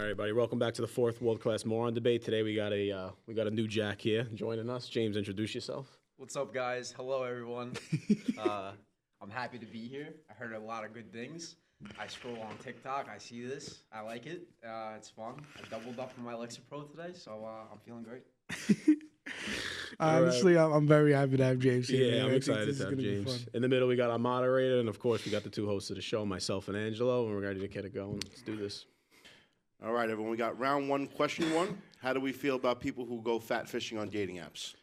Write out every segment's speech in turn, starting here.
All right, buddy. Welcome back to the fourth World Class Moron debate. Today we got a new Jack here joining us. James, introduce yourself. What's up, guys? Hello, everyone. I'm happy to be here. I heard a lot of good things. I scroll on TikTok. I see this. I like it. It's fun. I doubled up on my Lexapro today, so I'm feeling great. Honestly, I'm very happy to have James here. Yeah, man. I'm I think excited this to is have gonna be James. fun. In the middle, we got our moderator, and of course, we got the two hosts of the show, myself and Angelo, and we're ready to get it going. Let's do this. All right, everyone. We got round one, question one. How do we feel about people who go fat fishing on dating apps?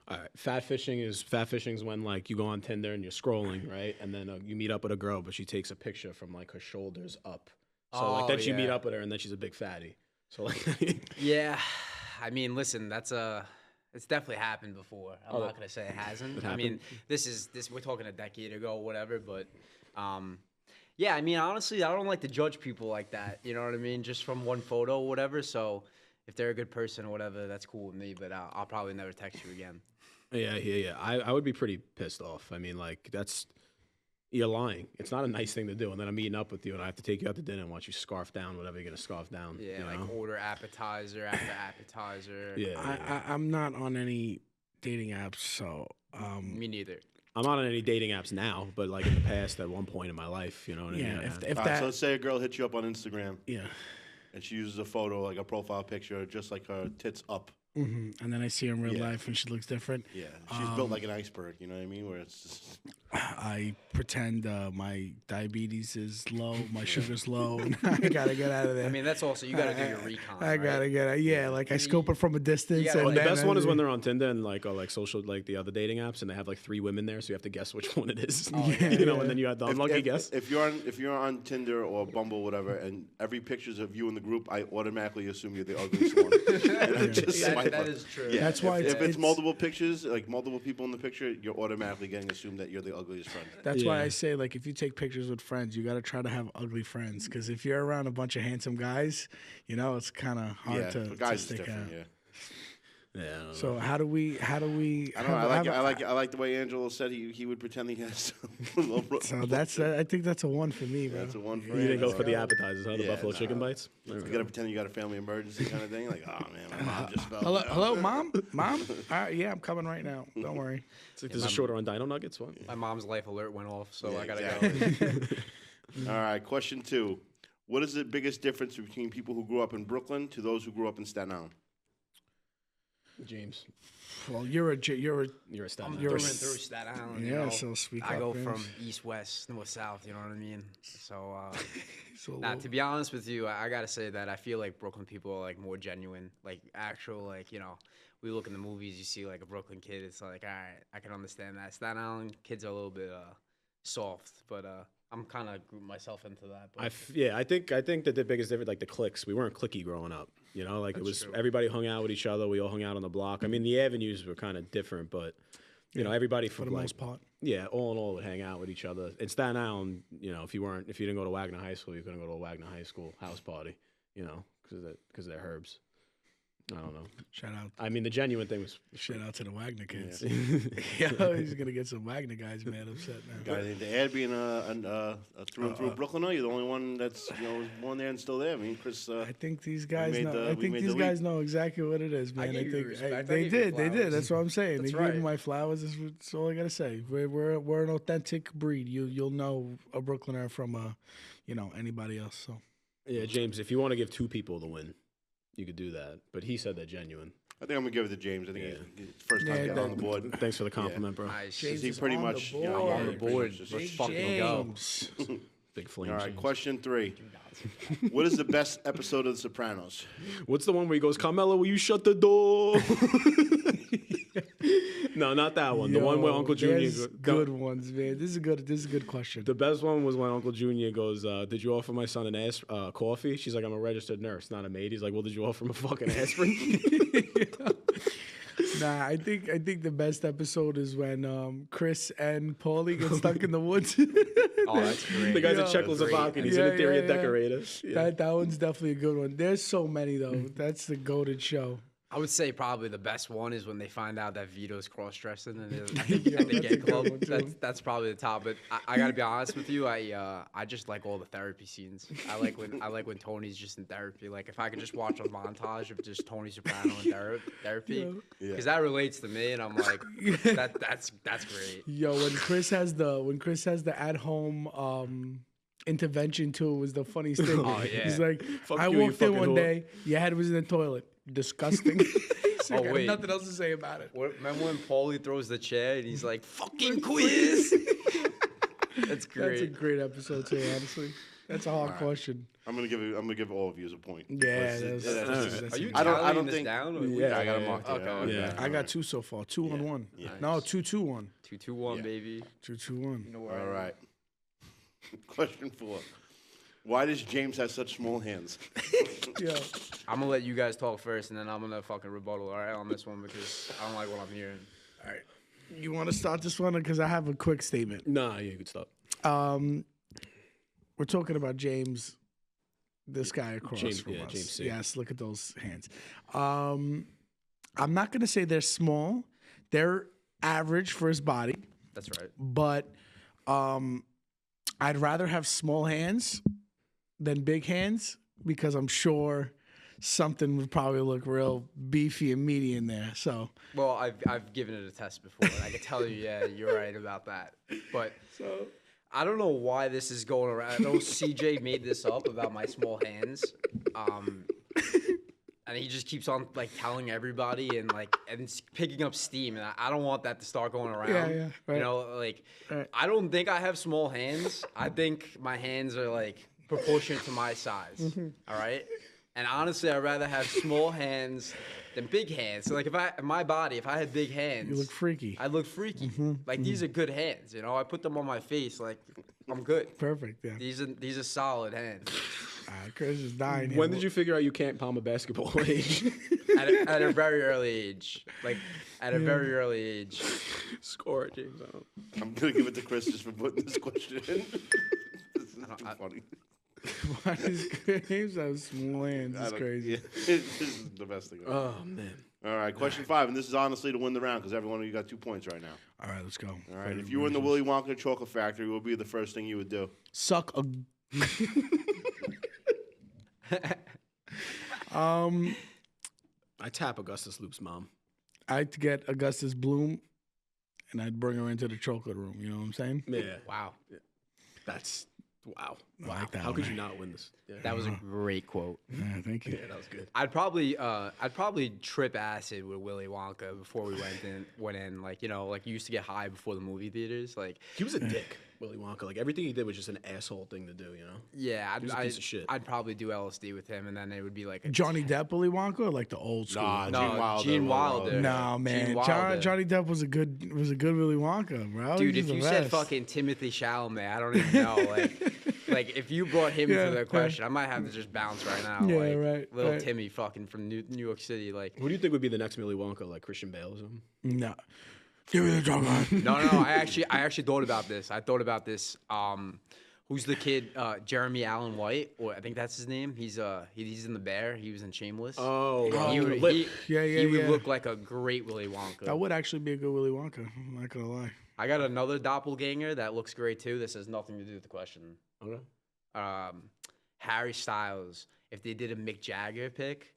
All right, fat fishing is when like you go on Tinder and you're scrolling, right, and then you meet up with a girl, but she takes a picture from like her shoulders up. So like then you meet up with her, and then she's a big fatty. So like, Yeah, I mean, listen, it's definitely happened before. I'm not gonna say it hasn't. I mean, this we're talking a decade ago, whatever. But yeah, I mean, honestly, I don't like to judge people like that. You know what I mean? Just from one photo or whatever. So if they're a good person or whatever, that's cool with me. But I'll probably never text you again. yeah. I would be pretty pissed off. I mean, like you're lying. It's not a nice thing to do. And then I'm meeting up with you, and I have to take you out to dinner and watch you scarf down whatever you're gonna scarf down. Yeah, you know? like order appetizer after appetizer. Yeah. I'm not on any dating apps, so Me neither. I'm not on any dating apps now, but like in the past, at one point in my life, you know what I mean? yeah. If All right, that, so let's say a girl hits you up on Instagram yeah. and she uses a photo, like a profile picture, just like her tits up. And then I see her in real Yeah. life, and she looks different. Yeah, she's built like an iceberg. You know what I mean? Where it's just I pretend my diabetes is low, my sugar's low, and I gotta get out of there. I mean, that's also you got to do your recon. I gotta get out. Yeah, like I scope it from a distance. gotta- and The Well, then best one is when they're on Tinder and like social, like the other dating apps, and they have like 3 women there, so you have to guess which one it is. You know, and then you have the unlucky guess. if you're on Tinder or Bumble, whatever, and every picture's of you in the group, I automatically assume you're the ugliest one. And I just swipe that up. is true. Yeah, That's why if it's- it's multiple pictures, like multiple people in the picture, you're automatically getting assumed that you're the ugliest friend. That's why Yeah. I say, like, if you take pictures with friends, you got to try to have ugly friends. Because if you're around a bunch of handsome guys, you know, it's kind of hard Yeah, to, for guys, stick it's different. out. Yeah. Yeah. I don't know. So how do we? I don't know. I like the way Angelo said he would pretend he has. So that's I think that's a one for me, bro. That's a one for You didn't go Angelo. for the appetizers, huh? The Yeah, buffalo nah. chicken bites. You gotta pretend you got a family emergency kind of thing. Like, oh man, my mom just fell. Hello, mom. Yeah, I'm coming right now. Don't worry. It's like there's a shorter on Dino Nuggets one. My mom's life alert went off, so Yeah, I gotta exactly. go. All right, question 2. What is the biggest difference between people who grew up in Brooklyn to those who grew up in Staten Island? James, Well, you're a you're a I'm stat. through and through Staten Island. yeah. You know? So speak I up, go James. from east, west, north, south. You know what I mean? So, So nah, to be honest with you, I gotta say that I feel like Brooklyn people are like more genuine, like actual, like we look in the movies, you see like a Brooklyn kid, it's like, all right, I can understand that. Staten Island kids are a little bit soft, but I'm kind of grouping myself into that. But I think that the biggest difference, like the cliques, we weren't cliquey growing up. You know, like it was true. everybody hung out with each other. We all hung out on the block. I mean, the avenues were kind of different, but you know, everybody for from the like, most part. yeah, all in all would hang out with each other. In Staten Island, you know, if you didn't go to Wagner High School, you couldn't go to a Wagner High School house party. You know, because they're herbs. I don't know. Shout out. I mean, the genuine thing was Shout out to the Wagner kids. Yeah. Yo, he's gonna get some Wagner guys mad upset now. Got anything to add being a through and through Brooklyner? You're the only one that's was born there and still there. I mean, Chris. I think these guys made know. the- I we think made these the guys know exactly what it is, man. gave you think respect. I they gave you did. They did. flowers. That's what I'm saying. That's they gave me right. my flowers. That's all I gotta say. We're an authentic breed. You'll know a Brooklyner from anybody else. So yeah, James. If you want to give 2 people the win, you could do that. But he said they're genuine. I think I'm gonna give it to James. I think Yeah. it's first time Yeah, getting on the board. Thanks for the compliment, bro. nice. James He is pretty on much, the you know, board. yeah, On the pretty board. much just- Let's Big fucking go. James. Big flame. All right, James. question 3. What is the best episode of The Sopranos? What's the one where he goes, Carmela, will you shut the door? No, not that one. The one where Yo, Uncle Junior there's good ones, man. This is a good question. The best one was when Uncle Junior goes, did you offer my son an coffee? She's like, I'm a registered nurse, not a maid. He's like, well, did you offer him a fucking aspirin? Nah, I think the best episode is when Chris and Paulie get stuck in the woods. Oh, that's great. The guy's Yo, a Czechoslovakian. He's Yeah, an interior yeah, yeah. decorator. Yeah. That one's definitely a good one. There's so many though. That's the goated show. I would say probably the best one is when they find out that Vito's cross-dressing and they get club. That's probably the top. But I gotta be honest with you, I just like all the therapy scenes. I like when Tony's just in therapy. Like if I could just watch a montage of just Tony Soprano in therapy, because that relates to me, and I'm like, that's great. Yo, when Chris has the at-home intervention too, was the funniest thing. Oh yeah. He's like, Fuck I you, you walked in fucking one whore. day, your head was in the toilet. Disgusting. Oh, I got wait. nothing else to say about it. Remember when Paulie throws the chair and he's like, "Fucking quiz." That's great. That's a great episode too, honestly. That's a hard question. I'm gonna give all of you a point. Yeah, That's- Are you I don't tallying this think- down? Or Yeah, I got them yeah, marked. okay. Yeah. I got 2 so far. 2 on 1. Yeah. No, 2-2-1. 2-2-1, Yeah. baby. 2-2-1. All right. Question 4. Why does James have such small hands? Yeah. I'm gonna let you guys talk first, and then I'm gonna fucking rebuttal, all right, on this one because I don't like what I'm hearing. All right. You want to start this one because I have a quick statement. Nah, yeah, you could stop. We're talking about James, this guy across James, from yeah, us. James C. Yes, look at those hands. I'm not gonna say they're small. They're average for his body, That's right. but I'd rather have small hands than big hands because I'm sure something would probably look real beefy and meaty in there. So Well, I've given it a test before, and I can tell you, yeah, you're right about that. But I don't know why this is going around. I know CJ made this up about my small hands, and he just keeps on like telling everybody and it's picking up steam, and I don't want that to start going around. Yeah, right. You know, like Right. I don't think I have small hands. I think my hands are like proportionate to my size. Mm-hmm. All right. And honestly, I'd rather have small hands than big hands. So, like, if I had big hands, you look freaky. I'd look freaky. Like, these are good hands, you know? I put them on my face, like, I'm good. Perfect. Yeah. These are solid hands. Chris is dying. When did you figure out you can't palm a basketball age? At a very early age. Like, at a very early age. Score it, James. I don't- I'm gonna give it to Chris just for putting this question in. This is too funny. Why does James have small hands? It's crazy. Yeah, this is the best thing. Oh man. All right, question 5, and this is honestly to win the round because every one of you got 2 points right now. All right, let's go. All right, if you were in the Willy Wonka chocolate factory, what would be the first thing you would do? Suck a. I tap Augustus Loop's mom. I'd get Augustus Bloom, and I'd bring her into the chocolate room. You know what I'm saying? Yeah. Wow. That's wow. I like that How one. in. Could you not win this? Yeah. That was a great quote. Yeah, thank you. Yeah, that was good. I'd probably trip acid with Willy Wonka before we went in. Like, you know, like you used to get high before the movie theaters. Like, He was a dick, Willy Wonka. Like everything he did was just an asshole thing to do. You know. yeah, He was a piece of shit. I'd probably do LSD with him, and then it would be like a Johnny Depp, Willy Wonka, or like the old school? Nah, No, Gene Wilder. Gene Wilder. No, man. Gene Wilder. Johnny Depp was a good Willy Wonka, bro. Dude, He if was you the said best. fucking Timothy Chalamet, I don't even know. Like if you brought him Yeah, for the yeah. question, I might have to just bounce right now. Yeah, like, right, Little right. Timmy fucking from New York City. Like, Who do you think would be the next Willy Wonka? Like Christian Bale or something? No. Give me the chocolate. no. I actually thought about this. I thought about this. Who's the kid? Jeremy Allen White, or I think that's his name. He's in The Bear. He was in Shameless. Oh, He would, Lip. he would yeah. look like a great Willy Wonka. That would actually be a good Willy Wonka. I'm not gonna lie. I got another doppelganger that looks great too. This has nothing to do with the question. Okay. Harry Styles, if they did a Mick Jagger pick,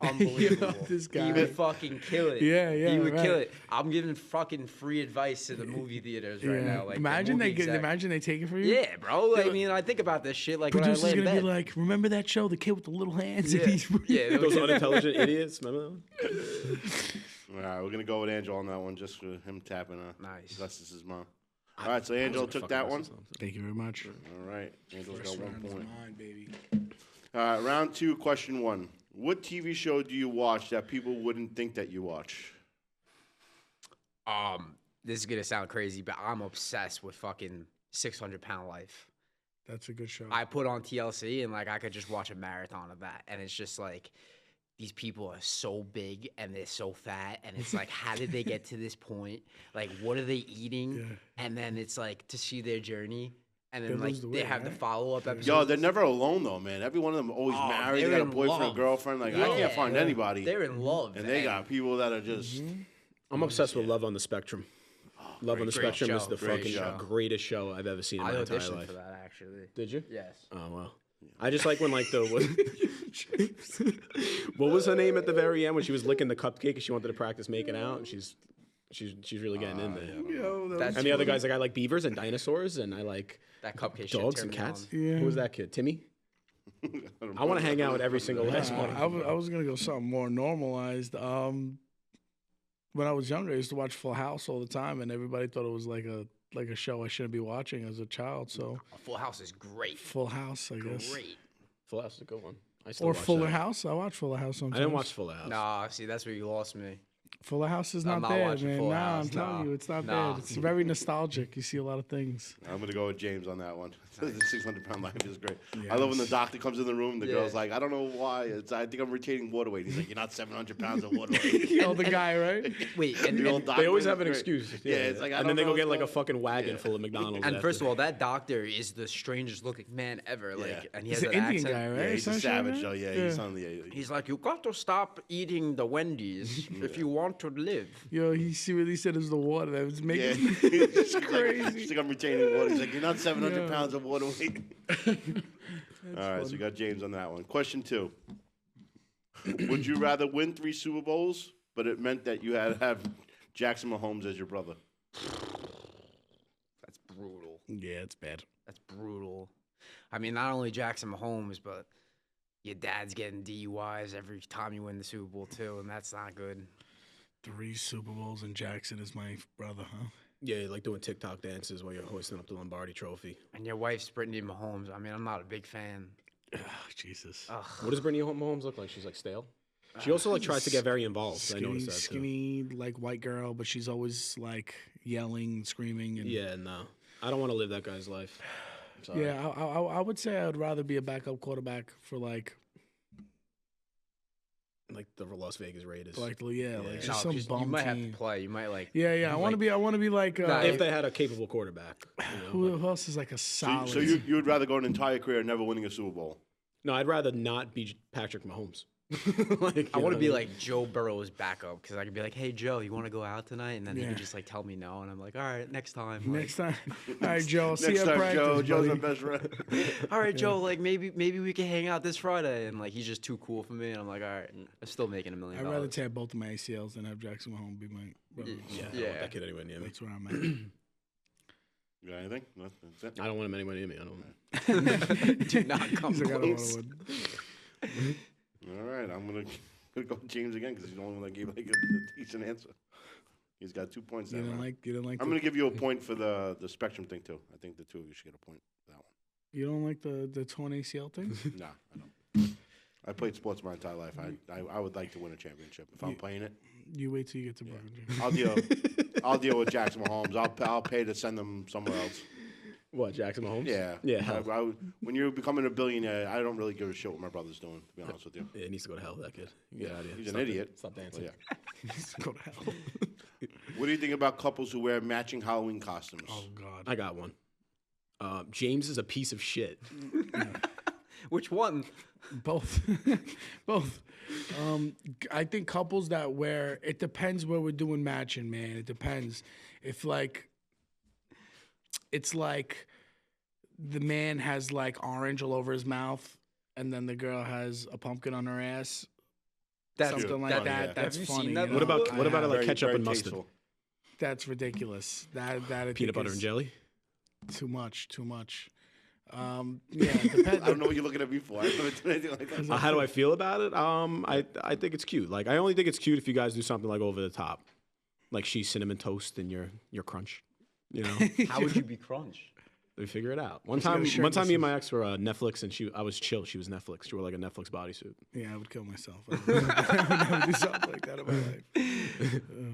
unbelievable. This guy. He would fucking kill it. Yeah, He would kill right. it. I'm giving fucking free advice to the movie theaters right now. Like, imagine the they movie exec. imagine they take it for you. Yeah, bro. I mean, I think about this shit like when I Producer's lay in gonna be bed. like, remember that show, the kid with the little hands? Yeah, yeah. Those unintelligent idiots. Remember that one? All right, we're gonna go with Angelo on that one just for him tapping Nice. Augustus's mom. All right, so Angelo took that one. Thank you very much. All right, Angelo's got 1 point. Mine, baby. All right, round 2, question 1. What TV show do you watch that people wouldn't think that you watch? This is gonna sound crazy, but I'm obsessed with fucking 600 Pound Life. That's a good show. I put on TLC and like I could just watch a marathon of that, and it's just like these people are so big and they're so fat, and it's like, how did they get to this point? Like, what are they eating? Yeah. And then it's like to see their journey, And then like they have the follow-up episodes. Yo, they're never alone though, man. Every one of them always married. They got a boyfriend, a girlfriend. Like I can't find anybody. They're in love, and they got people that are just. I'm obsessed with Love on the Spectrum. Love on the Spectrum is the fucking greatest show I've ever seen in my entire life. I auditioned for that actually. Did you? Yes. Oh well. I just like when like the what was her name at the very end when she was licking the cupcake and she wanted to practice making out and she's really getting in there. And the other guys like I like beavers and dinosaurs and I like that cupcake dogs and cats. Yeah. Who was that kid? Timmy? I want to hang out with every single last one. I was gonna go something more normalized. When I was younger, I used to watch Full House all the time, and everybody thought it was like a show I shouldn't be watching as a child. So Full House is great. Full House, I guess. Great. Full House is a good one. I still Or watch Fuller that. House. I watch Fuller House sometimes. I didn't watch Fuller House. Nah, see, that's where you lost me. Fuller House is I'm not not bad, watching man. Full Nah, House. I'm telling Nah. you, it's not Nah. bad. It's very nostalgic. You see a lot of things. I'm gonna go with James on that one. The 600-pound life is great. I love when the doctor comes in the room. The girl's like, I don't know why. I think I'm retaining water weight. He's like, you're not 700 pounds of water weight. The guy, right? Wait, and They always have an excuse. Yeah, it's like, and then they go get like a fucking wagon full of McDonald's. And first of all, that doctor is the strangest looking man ever. Like, and he has He's an an Indian accent. guy, right? Yeah, he's a Some shit, savage right? though. Yeah, Yeah. he's on the. He's like, you got to stop eating the Wendy's if you want to live. Yo, he really said it was the water that was making Yeah, it's He's crazy. like, I'm retaining water. He's like, you're not 700 pounds of water weight. All right, funny. so we got James on that one. Question 2. Would you rather win 3 Super Bowls, but it meant that you had to have Jackson Mahomes as your brother? That's brutal. Yeah, it's bad. That's brutal. I mean, not only Jackson Mahomes, but your dad's getting DUIs every time you win the Super Bowl too, and that's not good. 3 Super Bowls and Jackson is my brother, huh? Yeah, like doing TikTok dances while you're hoisting up the Lombardi Trophy. And your wife's Brittany Mahomes. I mean, I'm not a big fan. Oh, Jesus. What does Brittany Mahomes look like? She's like stale. She also like tries to get very involved. I noticed that too. Skinny, like white girl, but she's always like yelling, screaming, and Yeah, no, I don't want to live that guy's life. Sorry. yeah. I would say I would rather be a backup quarterback for like the Las Vegas Raiders. like No, just some 'cause bum you might team. have to play. You might like. Yeah. I want to be like if they had a capable quarterback. who else is like a solid? So you would rather go an entire career never winning a Super Bowl? No, I'd rather not be Patrick Mahomes. I want to be like Joe Burrow's backup because I could be like, "Hey Joe, you want to go out tonight?" And then he could just like tell me no, and I'm like, "All right, next time." Next time. All right, Joe. I'll see Next you at time, practice, Joe. Joe's buddy. my best friend. All right, Joe. Like maybe we can hang out this Friday, and like he's just too cool for me, and I'm like, all right, I'm still making $1 million. I'd rather tear both of my ACLs than have Jackson Mahomes be my brother. Yeah, I don't want that kid anywhere near me. That's where I'm at. You got anything? No, that's it. I don't want him anywhere near me. I don't. Do not come He's like, I don't close. want to win. All right, I'm gonna go with James again because he's the only one that gave like a decent answer. He's got 2 points. You That didn't round. like. I'm gonna give you a point for the spectrum thing too. I think the two of you should get a point for that one. You don't like the torn ACL thing? Nah, I don't. I played sports my entire life. I would like to win a championship if I'm playing it. You wait till you get to Brooklyn. I'll deal with Jackson Mahomes. I'll pay to send them somewhere else. What, Jackson Mahomes? Yeah, Yeah. Hell. when you're becoming a billionaire, I don't really give a shit what my brother's doing. To be honest with you, Yeah, he needs to go to hell. That kid. Get out of here. he's an Stop idiot. Stop dancing. Yeah. Go to hell. What do you think about couples who wear matching Halloween costumes? Oh God. I got one. James is a piece of shit. Which one? Both. Both. I think couples that wear, it depends where we're doing matching, man. It depends. If like, it's like the man has like orange all over his mouth and then the girl has a pumpkin on her ass. Something like funny, that. yeah. That's Have you funny. seen that you What know? about what about I like have- ketchup Very and mustard? tasteful. That's ridiculous. That I think Peanut butter is and jelly? Too much. Yeah, it depends. I don't know what you're looking at me for. I haven't done anything like that. How do I feel about it? I think it's cute. Like I only think it's cute if you guys do something like over the top, like she's cinnamon toast and you're crunch. You know, How would you be crunch? we figure it out. One got a time, shirt me and missing. my ex were Netflix, and I was chill. She was Netflix. She wore like a Netflix bodysuit. Yeah, I would kill myself. I would never do something like that in my life.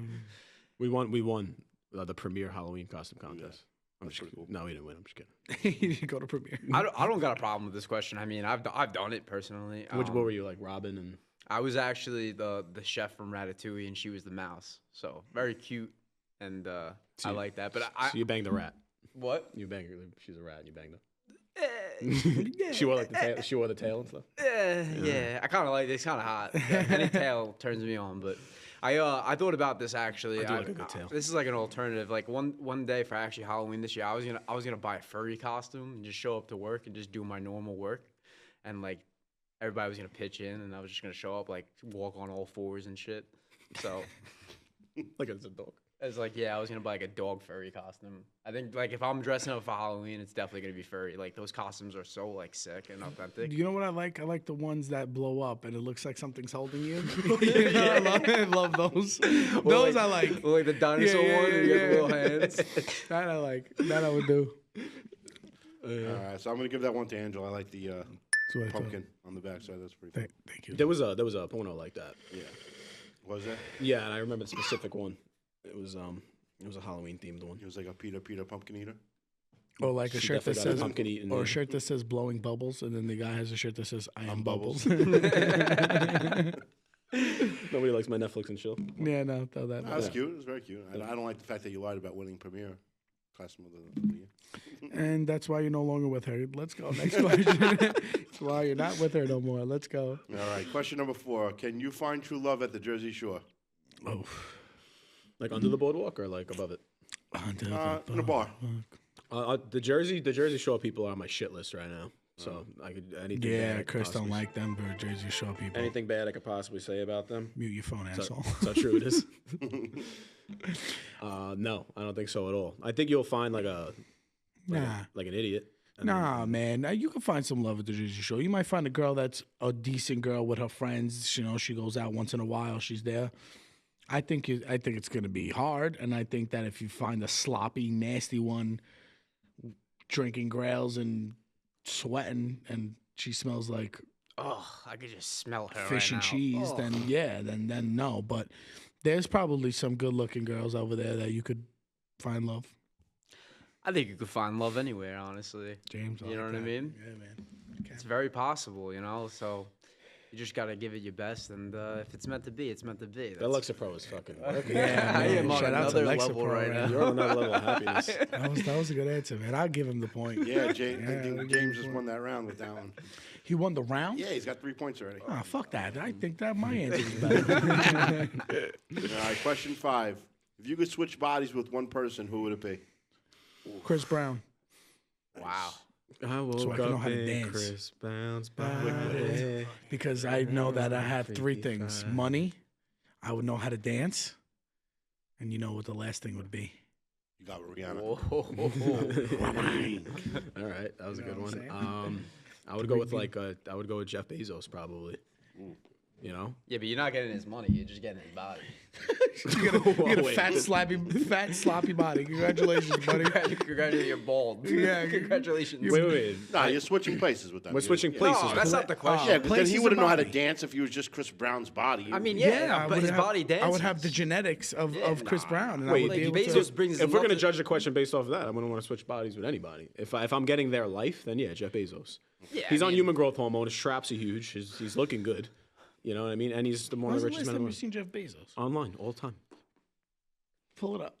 We won the premier Halloween costume contest. I'm just pretty kidding. cool. No, we didn't win. I'm just kidding. You didn't go to premiere. I don't got a problem with this question. I mean, I've done it personally. What were you like, Robin? And I was actually the chef from Ratatouille, and she was the mouse. So very cute, and I like that. But so you banged the rat. What? You banged her. She's a rat. And you banged her. Yeah. She wore like the tail. She wore the tail and stuff. Yeah. I kind of like it. It's kind of hot. Yeah, any tail turns me on, but I thought about this actually. I do like a good tail. This is like an alternative. Like one day for actually Halloween this year, I was gonna buy a furry costume and just show up to work and just do my normal work, and like everybody was gonna pitch in, and I was just gonna show up like walk on all fours and shit. So Like it's a dog. it's like, yeah, I was gonna buy like a dog furry costume. I think like if I'm dressing up for Halloween, it's definitely gonna be furry. Like those costumes are so like sick and authentic. You know what I like? I like the ones that blow up and it looks like something's holding you. You know, I love those. Those I like. Like the dinosaur one, and you got the little hands. That I like. That I would do. All right, so I'm gonna give that one to Angela. I like the That's what I thought. pumpkin on the backside. That's pretty cool. Thank you. There was a porno like that. Yeah. Was that? Yeah, and I remember the specific one. It was a Halloween themed one. He was like a Peter pumpkin eater. Or like a She shirt that definitely got a says, pumpkin eating. or a shirt that says blowing bubbles, and then the guy has a shirt that says I am bubbles. Nobody likes my Netflix and chill. Yeah, no, throw that. That's cute. It was very cute. I don't like the fact that you lied about winning premiere costume of the year. And that's why you're no longer with her. Let's go. Next question. That's why you're not with her no more. Let's go. All right. Question number 4. Can you find true love at the Jersey Shore? Oh. Like under the boardwalk or like above it? In a bar. The Jersey Shore people are on my shit list right now. So I could anything. bad I Yeah, could Chris don't possibly- like them, but Jersey Shore people. anything bad I could possibly say about them. Mute your phone, asshole. That's how true it is. No, I don't think so at all. I think you'll find like Nah. like an idiot. And Nah, man. You can find some love at the Jersey Shore. You might find a girl that's a decent girl with her friends. You know, she goes out once in a while. She's there. I think it's gonna be hard, and I think that if you find a sloppy, nasty one, drinking grails and sweating, and she smells like Oh, I could just smell her. fish right and now. cheese, Oh. then yeah, then no. But there's probably some good-looking girls over there that you could find love. I think you could find love anywhere, honestly. James, You know what I mean? Yeah, man. It's very possible, you know. So you just gotta give it your best, and if it's meant to be, it's meant to be. That Alexa Pro is fucking. Yeah, I man. am on Shout out to another Alexa level Pro right now. You're on another level of happiness. That was a good answer, man. I'll give him the point. Yeah, I think Yeah, James just won that round with that one. He won the round? Yeah, he's got 3 points already. Oh, fuck that. I think that my answer is better. All right, question 5. If you could switch bodies with one person, who would it be? Chris Brown. Wow. I woke So I can know up how to in dance. Chris Brown's body. Because I know that I have 3 things. Money, I would know how to dance, and you know what the last thing would be. You got Rihanna. All right, that was a good know what one. I'm I would go with I would go with Jeff Bezos probably. You know, Yeah, but you're not getting his money. You're just getting his body. You get a Wait. fat, sloppy body. Congratulations, buddy. Congratulations, you're bald. Yeah. Congratulations. wait. No, you're switching places with them. We're switching places. No, that's not the question. Yeah, because then Places he of wouldn't know how to body. dance if he was just Chris Brown's body. I mean, I but would his have- body dances. I would have the genetics of Chris nah. Brown. And Wait, I would be able Bezos to, brings. If we're gonna nothing- judge the question based off of that, I wouldn't want to switch bodies with anybody. If I'm getting their life, then yeah, Jeff Bezos. Yeah, He's I on mean- human growth hormone. His traps are huge. He's looking good. You know what I mean? And he's one of When's the the richest last men in time the you've world. seen Jeff Bezos? Online all the time. Pull it up.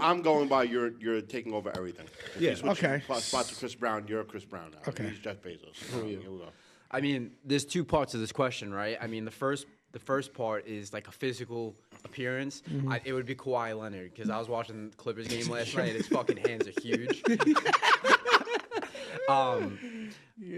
I'm going by you're taking over everything. If Yeah, you switch okay. Spots with Chris Brown, you're Chris Brown now. Okay. He's Jeff Bezos. Who are you? Here we go. I mean, there's 2 parts to this question, right? I mean, the first part is like a physical appearance. It would be Kawhi Leonard because I was watching the Clippers game last night and his fucking hands are huge.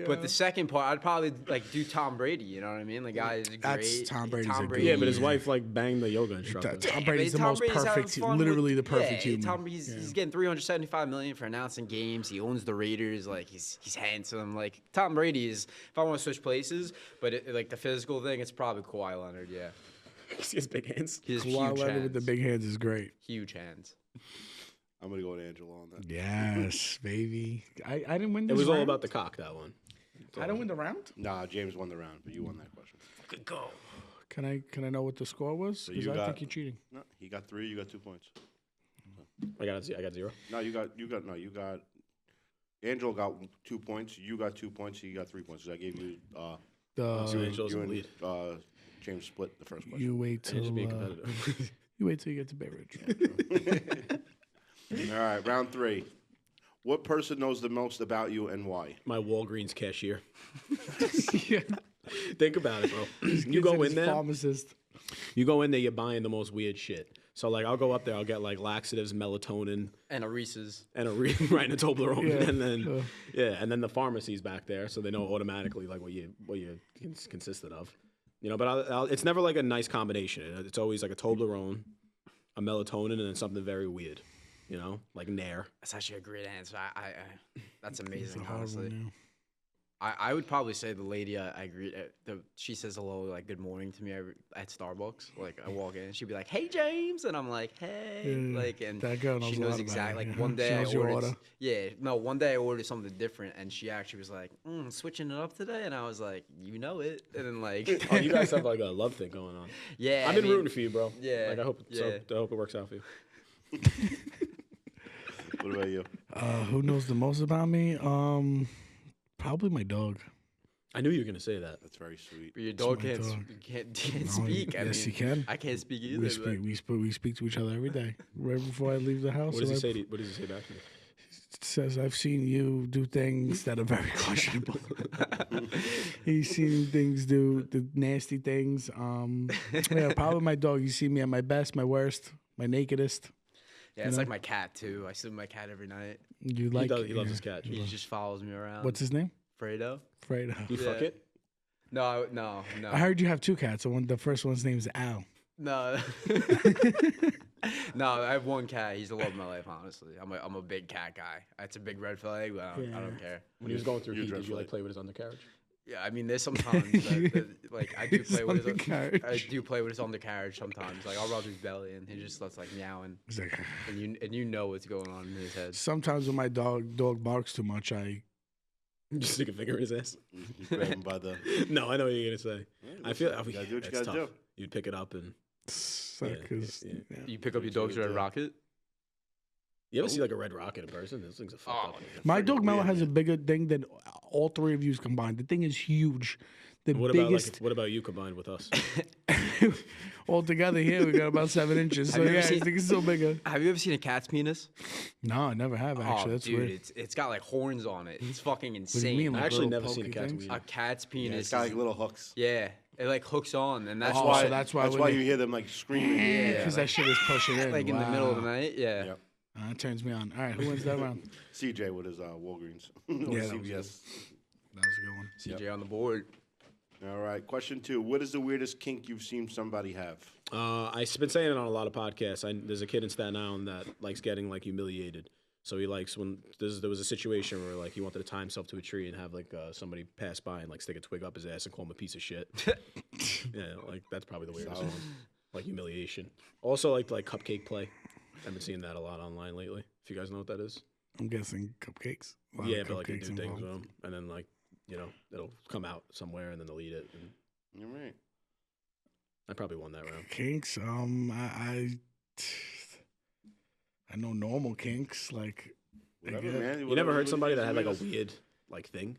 But the second part, I'd probably like do Tom Brady. You know what I mean? The guy is great. That's Tom Brady's a good Yeah, but his Yeah. wife like banged the yoga instructor. Tom Yeah, Brady's but the most Brady's having perfect, fun literally with- the perfect yeah, human. Tom Brady's he's getting $375 million for announcing games. He owns the Raiders. Like he's handsome. Like Tom Brady is. If I want to switch places, but like the physical thing, it's probably Kawhi Leonard. Yeah, See his big hands. he has Kawhi huge Leonard hands. with the big hands is great. Huge hands. I'm gonna go with Angelo on that. Yes, baby. I didn't win It this was all round. about the cock. That one. I didn't win the round? Nah, James won the round, but you won that question. Good go. Can I know what the score was? So Because you I got- think you're cheating. No, he got 3. You got 2 points. I got 0. No, you got. Angelo got 2 points. You got 2 points. He got 3 points. So I gave you. So Angelo's you in the and lead. James split the first question. You wait till Just being competitive. you wait till you get to Bay Ridge. All right, round 3. What person knows the most about you and why? My Walgreens cashier. Yeah. Think about it, bro. You go in there. Pharmacist. You go in there. You're buying the most weird shit. So like, I'll go up there. I'll get like laxatives, melatonin, And a Reese's. and right, and a Toblerone, Yeah. and then and then the pharmacy's back there, so they know automatically like what you consisted of. You know, but it's never like a nice combination. It's always like a Toblerone, a melatonin, and then something very weird. You know, like Nair. That's actually a great answer. That's It's a amazing, hard honestly. one, yeah. I would probably say the lady I greet, she says hello, like good morning to me at Starbucks. Like I walk in, and she'd be like, "Hey James," and I'm like, "Hey," Yeah, like, and that girl knows she a knows lot about exactly. you, Like yeah. one She day I knows your ordered, order. one day I ordered something different, and she actually was like, "Switching it up today," and I was like, "You know it," and then like, Oh, you guys have like a love thing going on. yeah, I've been rooting for you, bro. Yeah, Like I hope yeah. I hope it works out for you. What about you? Who knows the most about me? Probably my dog. I knew you were gonna say that. That's very sweet. But your dog my can't dog. can't No, speak. yes, he I mean, can. I can't speak either. We but- speak to each other every day. Right before I leave the house. What does he I- say? What does he say back to you? Says I've seen you do things that are very questionable. He's seen things do the nasty things. Yeah, probably my dog. You see me at my best, my worst, my nakedest. Yeah, it's like my cat too. I sleep with my cat every night. You like? He loves his cat. He just follows me around. What's his name? Fredo? Fredo. You fuck Yeah. it? No. I heard you have 2 cats. The first one's name is Al. No. No, I have one cat. He's the love of my life, honestly. I'm a big cat guy. It's a big red flag, but I don't care. When he was going through heat, dress did you like right. play with his undercarriage? Yeah, I mean, there's sometimes like I do His play with his undercarriage. I do play with his undercarriage sometimes. Like I'll rub his belly and he just starts like meowing, He's like, and you know what's going on in his head. sometimes when my dog barks too much, I Just stick a finger in his ass. You grab him by the. No, I know what you're gonna say. I feel You gotta do what you it's gotta tough. do. You'd pick it up and suck Yeah, his. yeah. Yeah. You pick up your Do what dog's you red do. rocket. you ever see like a red rocket in person? Those things are fucked Oh, up. My Friggin' dog Mello weird, has a man. bigger thing than all 3 of you combined. The thing is huge. The What biggest what about you combined with us? all together here, we got about 7 inches. So Have you yeah, ever his seen- thing is still bigger. Have you ever seen a cat's penis? No, I never have actually. Oh, That's dude, weird. it's got like horns on it. It's fucking What insane. do you mean? I Like actually little never seen a pokey cat's things? wiener. A cat's Yeah, penis. it's got like is- little hooks. yeah, it like hooks on, and that's Oh, why. so that's why That's when why they- you hear them like screaming. Yeah. Because that shit is pushing in. like in the middle of the Wow. night. Yeah. Yep. That turns me on. All right, who wins that round? CJ with his Walgreens. Yeah, that was CVS. That was a good one. CJ on the board. All right. Question 2. What is the weirdest kink you've seen somebody have? I've been saying it on a lot of podcasts. There's a kid in Staten Island that likes getting like humiliated. So he likes when there was a situation where like he wanted to tie himself to a tree and have like somebody pass by and like stick a twig up his ass and call him a piece of shit. Yeah, like that's probably the weirdest one. Like humiliation. Also like cupcake play. I've been seeing that a lot online lately. If you guys know what that is. I'm guessing cupcakes. A lot of Yeah, but like they cupcakes do things involved. with them, and then like it'll come out somewhere and then they'll eat it. And All right. I probably won that round. Kinks. I know normal kinks like. Whatever, Yeah. man. You never heard Whatever somebody is that had like a weirdest. weird like thing?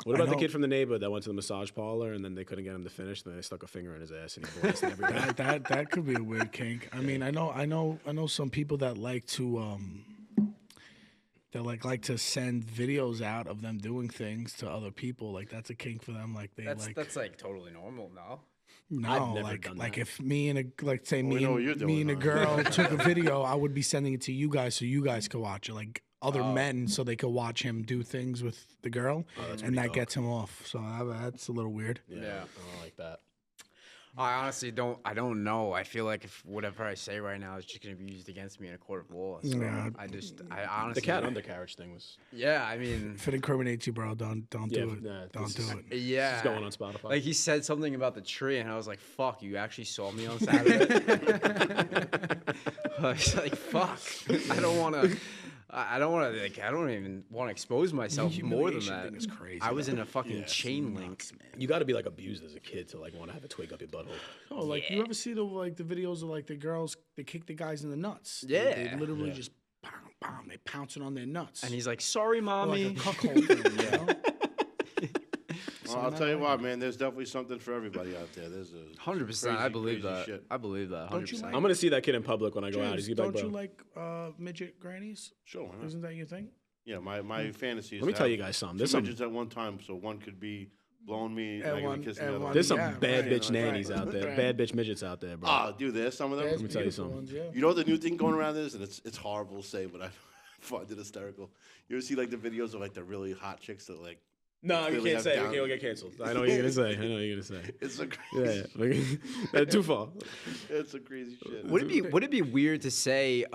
What I about the know- kid from the neighborhood that went to the massage parlor and then they couldn't get him to finish, and then they stuck a finger in his ass and he blasted everybody? That could be a weird kink. I mean, I know some people that like to like to send videos out of them doing things to other people. Like that's a kink for them. Like they That's like totally normal, no? I've no, never like done like that. if me and we know what you're me and a doing, huh? girl took a video, I would be sending it to you guys so you guys could watch it. Like other men, so they could watch him do things with the girl, that's and pretty that dark. gets him off. So that's a little weird. Yeah, Yeah. I don't like that. I honestly don't. I don't know. I feel like if whatever I say right now is just gonna be used against me in a court of law. So Yeah. I honestly. The cat undercarriage thing was Yeah, I mean, If it incriminates you, bro, don't yeah, do it. nah, Don't this do is- it. This yeah. is going on Spotify. Like he said something about the tree, and I was like, "Fuck, you actually saw me on Saturday." I was like, "Fuck, I don't want to." I don't want to. Like, I don't even want to expose myself more than humiliation that. thing is crazy, I was though. in a fucking chain link. you got to be like abused as a kid to like want to have a twig up your butthole. Oh, like you ever see the videos of like the girls they kick the guys in the nuts? Yeah. they literally just bam, bam, they pouncing on their nuts. And he's like, "Sorry, Or mommy." like a cuckold thing, you know? I'll tell you what, man. There's definitely something for everybody out there. There's a 100%. I believe crazy that. shit. I believe that. 100%. Don't you like- I'm gonna see that kid in public when I go out. James, He's gonna don't be like, you bro. like midget grannies? Sure. Huh? Isn't that your thing? Yeah, my fantasy is Let me to tell have you guys something. two There's some midgets at one time, so one could be blowing me And and I one- could be kissing and the other. one- There's some Yeah, bad right, bitch right, nannies out there. right. Bad bitch midgets out there, bro. Ah, dude, there's some of them. There's me tell you beautiful something. ones, yeah. You know what the new thing going around is, and it's horrible to say, but I find it hysterical. You ever see like the videos of like the really hot chicks that like? No, you clearly can't have say. down- We can't get canceled. I know what you're gonna say. I know what you're gonna say. It's a Yeah, crazy, yeah. Too far. it's a crazy shit. Would it be weird to say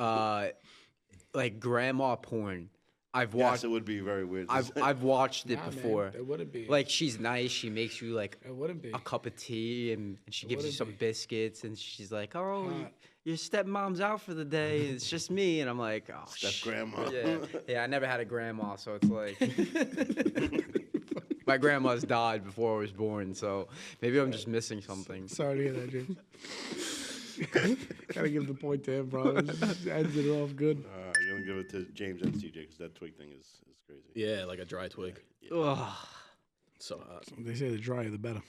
like grandma porn? I've watched. Yes, it would be very weird. to say. I've watched it Nah, man, before. it wouldn't be. Like she's nice. She makes you like It wouldn't be. a cup of tea and she gives you wouldn't some be. biscuits and she's like, "Oh, Hot. your stepmom's out for the day. It's just me." And I'm like, "Oh, Step-grandma. Yeah, yeah. I never had a grandma, so it's like my grandma's died before I was born, so maybe I'm just missing something. Sorry to hear that, James. Gotta give the point to him, bro. Just ends it off good. You're gonna give it to James and CJ because that twig thing is crazy. Yeah, like a dry twig. Ugh. So hot. They say the drier the better.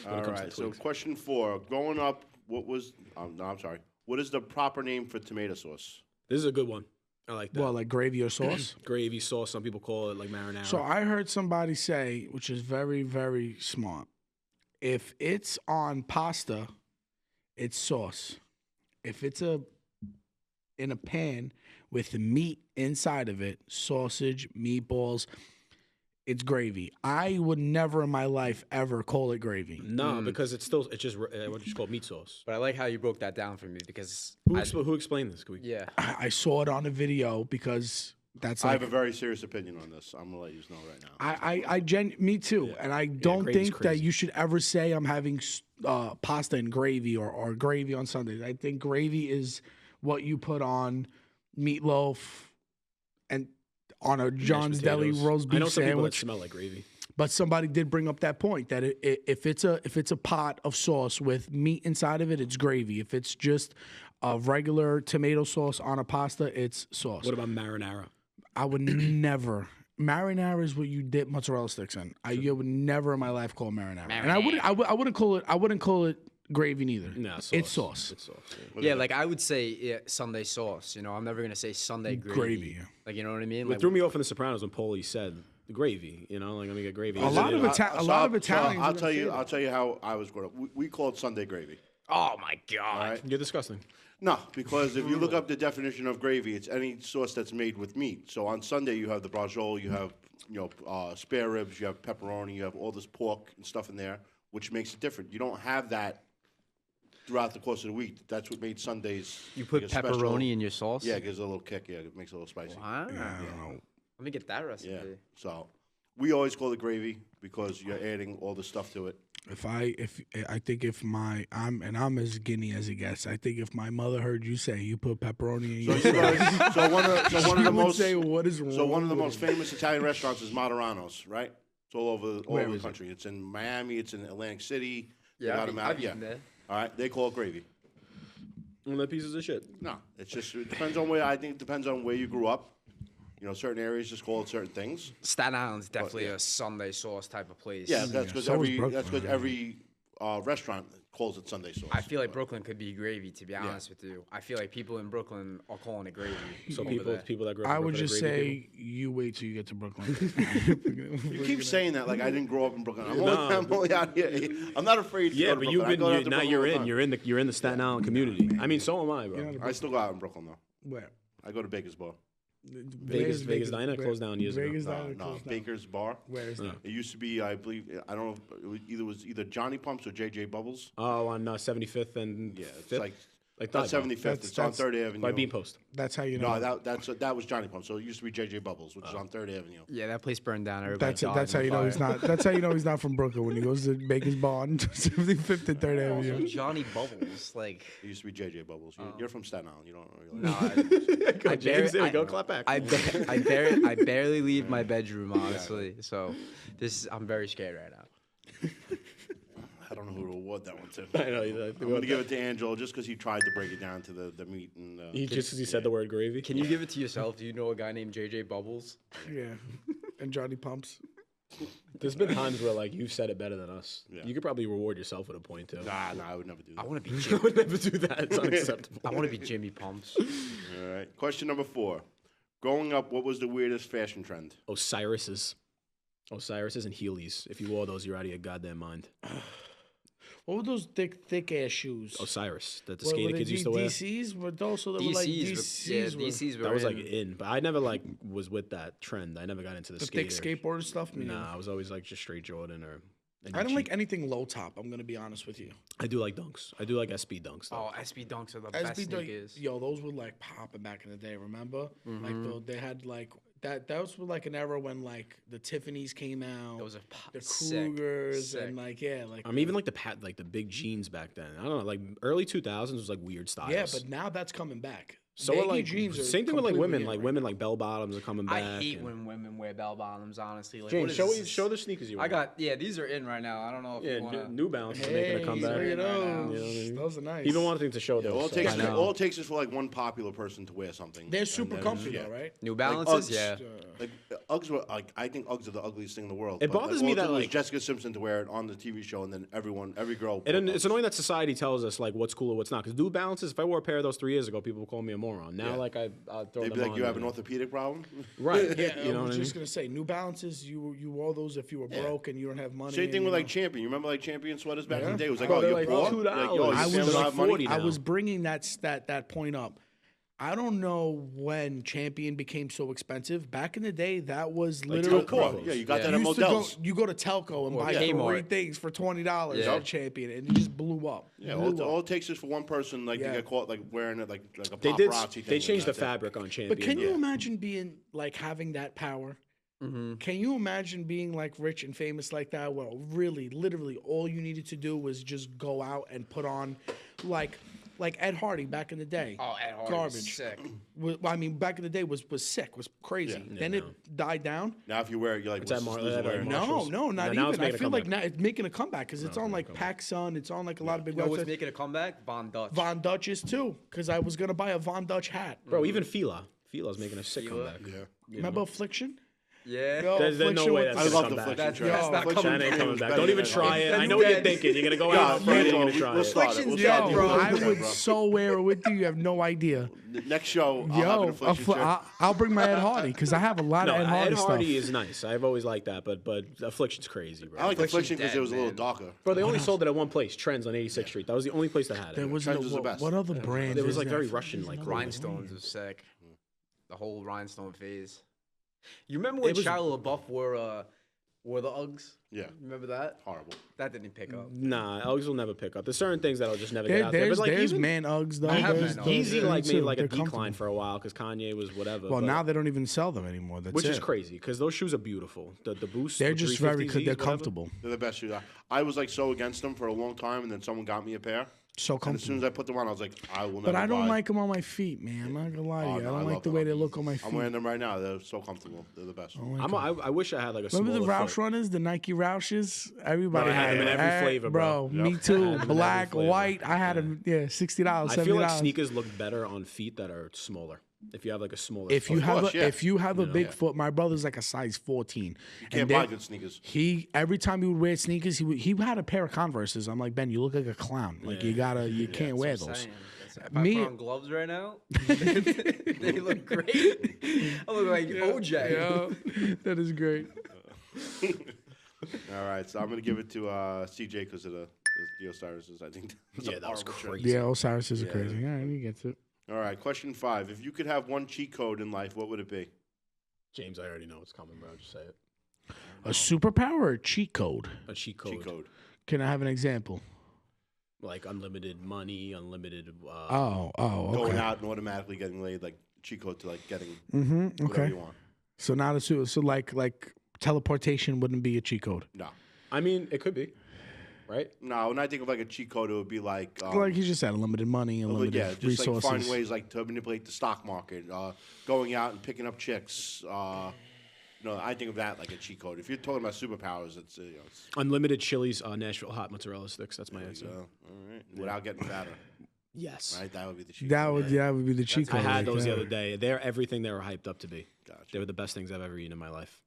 All comes to right. So twigs. question 4: growing up, what was? No, I'm sorry. What is the proper name for tomato sauce? This is a good one. I like that. Well, like gravy or sauce. Gravy sauce. Some people call it like marinara. So I heard somebody say, which is very, very smart. If it's on pasta, it's sauce. If it's in a pan with the meat inside of it, sausage, meatballs, it's gravy. I would never in my life ever call it gravy. no, because it's just what you call meat sauce. But I like how you broke that down for me because Who explained this? Can we, yeah. I saw it on a video because that's I like have a very serious opinion on this. I'm gonna let you know right now. me too, and I don't gravy's think that crazy. you should ever say I'm having pasta and gravy or gravy on Sundays. I think gravy is what you put on meatloaf and on a John's Deli potatoes. roast I beef know some people that sandwich. smell like gravy. But somebody did bring up that point that if it's a pot of sauce with meat inside of it, it's gravy. If it's just a regular tomato sauce on a pasta, it's sauce. What about marinara? I would never. Marinara is what you dip mozzarella sticks in. I would never in my life call marinara. And I wouldn't call it gravy neither. No, sauce. It's sauce. It's sauce. Yeah, like I would say Sunday sauce. You know, I'm never gonna say Sunday gravy. Gravy, yeah. Like you know what I mean? It Like throw me off in The Sopranos when Paulie said the gravy. You know, like let me get gravy. A lot of Italians. I'll are tell you. gonna I'll tell you how I was growing up. We call it Sunday gravy. oh my god. All right. You're disgusting. No, because if you look up the definition of gravy, it's any sauce that's made with meat. So on Sunday you have the braciole, you have spare ribs, you have pepperoni, you have all this pork and stuff in there, which makes it different. You don't have that throughout the course of the week. That's what made Sundays. You put like a special- pepperoni in your sauce? Yeah, it gives it a little kick. Yeah, it makes it a little spicy. Wow. I don't know. Let me get that recipe. Yeah. So we always call it gravy because you're adding all the stuff to it. I'm as skinny as it gets. I think if my mother heard you say you put pepperoni in your So one of she the would most say, what is wrong? So one of the with most you?" famous Italian restaurants is Moderano's, right? It's all over Where the is it? country. It's in Miami. It's in Atlantic City. They Yeah, got I've 'em been- out. I've Yeah. eaten there. All right. They call it gravy. Well, they're pieces of shit. No, it's just it depends on where. I think it depends on where you grew up. You know, certain areas just call it certain things. Staten Island's definitely yeah. a Sunday sauce type of place. Yeah, that's because so is every restaurant calls it Sunday sauce. I feel like Brooklyn could be gravy, to be honest with you. I feel like people in Brooklyn are calling it gravy. So over people there. that grow up. I in would Brooklyn are just gravy people. say you wait till you get to Brooklyn. You keep saying that like I didn't grow up in Brooklyn. I'm, No, I'm only out here. I'm not afraid. To Yeah, go to but you've Brooklyn. I been go out to now Brooklyn you're all the in. time. You're in the Staten Island community. I mean, so am I, bro. I still go out in Brooklyn though. Where? I go to Baker's Bar. Vegas Diner closed down years ago. Vegas No, Diner no, closed down. Baker's Bar. Where is that? It used to be, I believe, I don't know, it was either Johnny Pumps or JJ Bubbles. Oh, on 75th and Yeah, it's 5th? like that, not 75th. It's on 3rd Avenue. by Bean Post. That's how you know. No, that was Johnny Pumps. So it used to be JJ Bubbles, which is on 3rd Avenue. Yeah, that place burned down. Everybody That's died that's in how you know fire. he's not. That's how you know he's not from Brooklyn when he goes to Baker's Bar on 75th and 3rd Also, Avenue. Johnny Bubbles, like It used to be JJ Bubbles. You're from Staten Island. You don't no, realize. Go, James, there we go. Clap back. I barely leave my bedroom, honestly. So I'm very scared right now. I don't know who to award that one to. I know. I'm going to give it to Angelo just because he tried to break it down to the meat. And He said the word gravy. Can you give it to yourself? Do you know a guy named JJ Bubbles? Yeah, and Johnny Pumps. There's been times where like you've said it better than us. Yeah. You could probably reward yourself with a point too. Nah, I would never do that. I want to be I Jimmy. would never do that. It's unacceptable. I want to be Jimmy Pumps. All right. Question number 4. Growing up, what was the weirdest fashion trend? Osiris's and Heelys. If you wore those, you're out of your goddamn mind. What were those thick ass shoes? Osiris that the What, skater were kids they used to wear. DCs, but also they were like DCs. DCs were That was like in. in, but I never like was with that trend. I never got into the thick skater. skateboard stuff. Nah, I was always like just straight Jordan or. I don't like anything low top. I'm gonna be honest with you. I do like dunks. I do like SB dunks. Though. Oh, SB Dunks are the best sneakers. Yo, those were like popping back in the day. Remember? Like they had like that. That was like an era when like the Tiffany's came out. Those are the sick, Krugers sick. and like like even like the big jeans back then. I don't know, like early 2000s was like weird styles. yeah, but now that's coming back. so Baggy are like jeans are same thing with like completely women. in Like right women like bell bottoms are coming back. I hate and- when women wear bell bottoms. Honestly, like, James, what is this? show the sneakers you I want. got these are in right now. I don't know if Yeah, you want to. New Balance is Hey, making a comeback. look at Right now. those. You know what I mean? Those are nice. Even wanting to show Yeah, those. so- all it takes is for like one popular person to wear something. They're and super then- comfy yeah. though, right? New Like Balances, Uggs. yeah. Like Uggs were like I think Uggs are the ugliest thing in the world. It but, bothers like, me all it that, took was like- Jessica Simpson to wear it on the TV show, and then every girl. And wore it's Uggs. annoying that society tells us like what's cool or what's not. Because New Balances, if I wore a pair of those 3 years ago, people would call me a moron. Now, Yeah. like I throw They'd them be like, on "You have an and- orthopedic problem." right? Yeah, you know I what was I mean? just gonna say, New Balances. You wore those if you were broke and you don't have money. Same and, thing you with know. like Champion. You remember like Champion sweaters back in the day? It was like, Bro, "Oh, they're you're like poor." $2. Like, yo, I you was don't like have money. 40 I now. was bringing that point up. I don't know when Champion became so expensive. Back in the day, that was literally. Telco. Yeah, you got Yeah. that You at used to go, Modell's. you go to Telco and buy Kmart. 3 things for $20 Yeah. at Champion, and it just blew up. Yeah, Blew up. all it takes is for one person like Yeah. to get caught like wearing it like a They paparazzi did. thing. They and changed the that's it. fabric on Champion. But can you though. imagine being like having that power? Can you imagine being like rich and famous like that? Well, really, literally, all you needed to do was just go out and put on, like Ed Hardy back in the day. Oh, Ed Hardy was Garbage. sick. I mean, back in the day was sick, was crazy. Yeah. Then it died down. Now if you wear it, you're like, It's at what's this Mar- loser at, wearing? Marshalls. No, not Now it's even. I making a feel like comeback. now it's making a comeback because it's on like PacSun. It's on like a lot of big You know what's websites. making a comeback? Von Dutch. Von Dutch is too, because I was gonna buy a Von Dutch hat. Bro, even Fila's making a sick Fila? comeback. Yeah. Remember Affliction? Yeah. Yo, There's no Affliction way with that's I the- love come the back. Affliction That's track. not Affliction coming That ain't back. coming is back. better Don't even than try it. Affliction's I know what you're dead. thinking. You're gonna go Yeah, out. You're gonna try we'll it. start it. Affliction's We'll dead, start it. bro. I We'll would bro. so wear it with you. You have no idea. Next show, I'll have an Yo, Affliction shirt. I'll bring my Ed Hardy because I have a lot No, of Ed Hardy Ed Hardy stuff. is nice. I've always liked that, but Affliction's crazy, bro. I like Affliction's Affliction because dead, it was a little man. darker. Bro, they only sold it at one place, Trends on 86th Street. That was the only place that had There it. was Trends no, was the best. what other brand? It was is like there? very Russian, like Rhinestones was sick. The whole rhinestone phase. You remember when It was- Shia LaBeouf wore the Uggs? Yeah, Remember that? horrible. That didn't pick up. Nah, Uggs will never pick up. There's certain things that'll just never get out there. There's But like there's even man Uggs though. I have There's man the- Uggs. Yeezy me like too. made like a They're decline comfortable. for a while because Kanye was whatever. Well, but- now they don't even sell them anymore. That's which is it. crazy because those shoes are beautiful. The Boost. They're the just very 350Zs, good. They're whatever. comfortable. They're the best shoes. I was like so against them for a long time, and then someone got me a pair. So And as soon as comfortable. I put them on, I was like, I will never. But I don't buy. like them on my feet, man. I'm not gonna lie to Oh, you. no, I don't love like the them. way they look on my feet. I'm wearing them right now. They're so comfortable. They're the best. I wish I had like a Remember the smaller Roush foot. runners, the Nike Roushes? Everybody Bro, I had them in it. every flavor, bro. Me Yep. too. I had them in every Black, flavor. white. I had them. Yeah, $60, I $70. feel like sneakers look better on feet that are smaller. If you have like a smaller If you foot. have course, yeah. if you have a big foot, my brother's like a size 14. You can't And buy then good sneakers. he every time he would wear sneakers, he had a pair of Converses. I'm like, Ben, you look like a clown. Like you can't wear That's what I'm those. saying. If I Me- put on gloves right now, they look great. I look like OJ. Yeah, that is great. All right, so I'm gonna give it to CJ because of the Osiris's. I think. That's a Yeah, that was horrible trick. crazy. Yeah, Osiris is crazy. Yeah, he gets it. All right, question 5. If you could have one cheat code in life, what would it be? James, I already know what's coming, bro. Just say it. A superpower or a cheat code? A cheat code. Cheat code. Can I have an example? Like unlimited money, unlimited. Oh, Going okay. out and automatically getting laid, like cheat code to like getting Mm-hmm. whatever Okay. you want. So not a so like teleportation wouldn't be a cheat code. No. I mean, it could be, right? No, when I think of like a cheat code, it would be like Like you just said, unlimited money, unlimited yeah, just resources. like find ways like to manipulate the stock market, going out and picking up chicks. I think of that like a cheat code. If you're talking about superpowers, it's Unlimited Chili's Nashville hot mozzarella sticks. That's my answer. all right, without getting fatter, Yes. right? That would be the cheat That code. would be the cheat code. I had right those the there. other day. They're everything they were hyped up to be. Gotcha. They were the best things I've ever eaten in my life.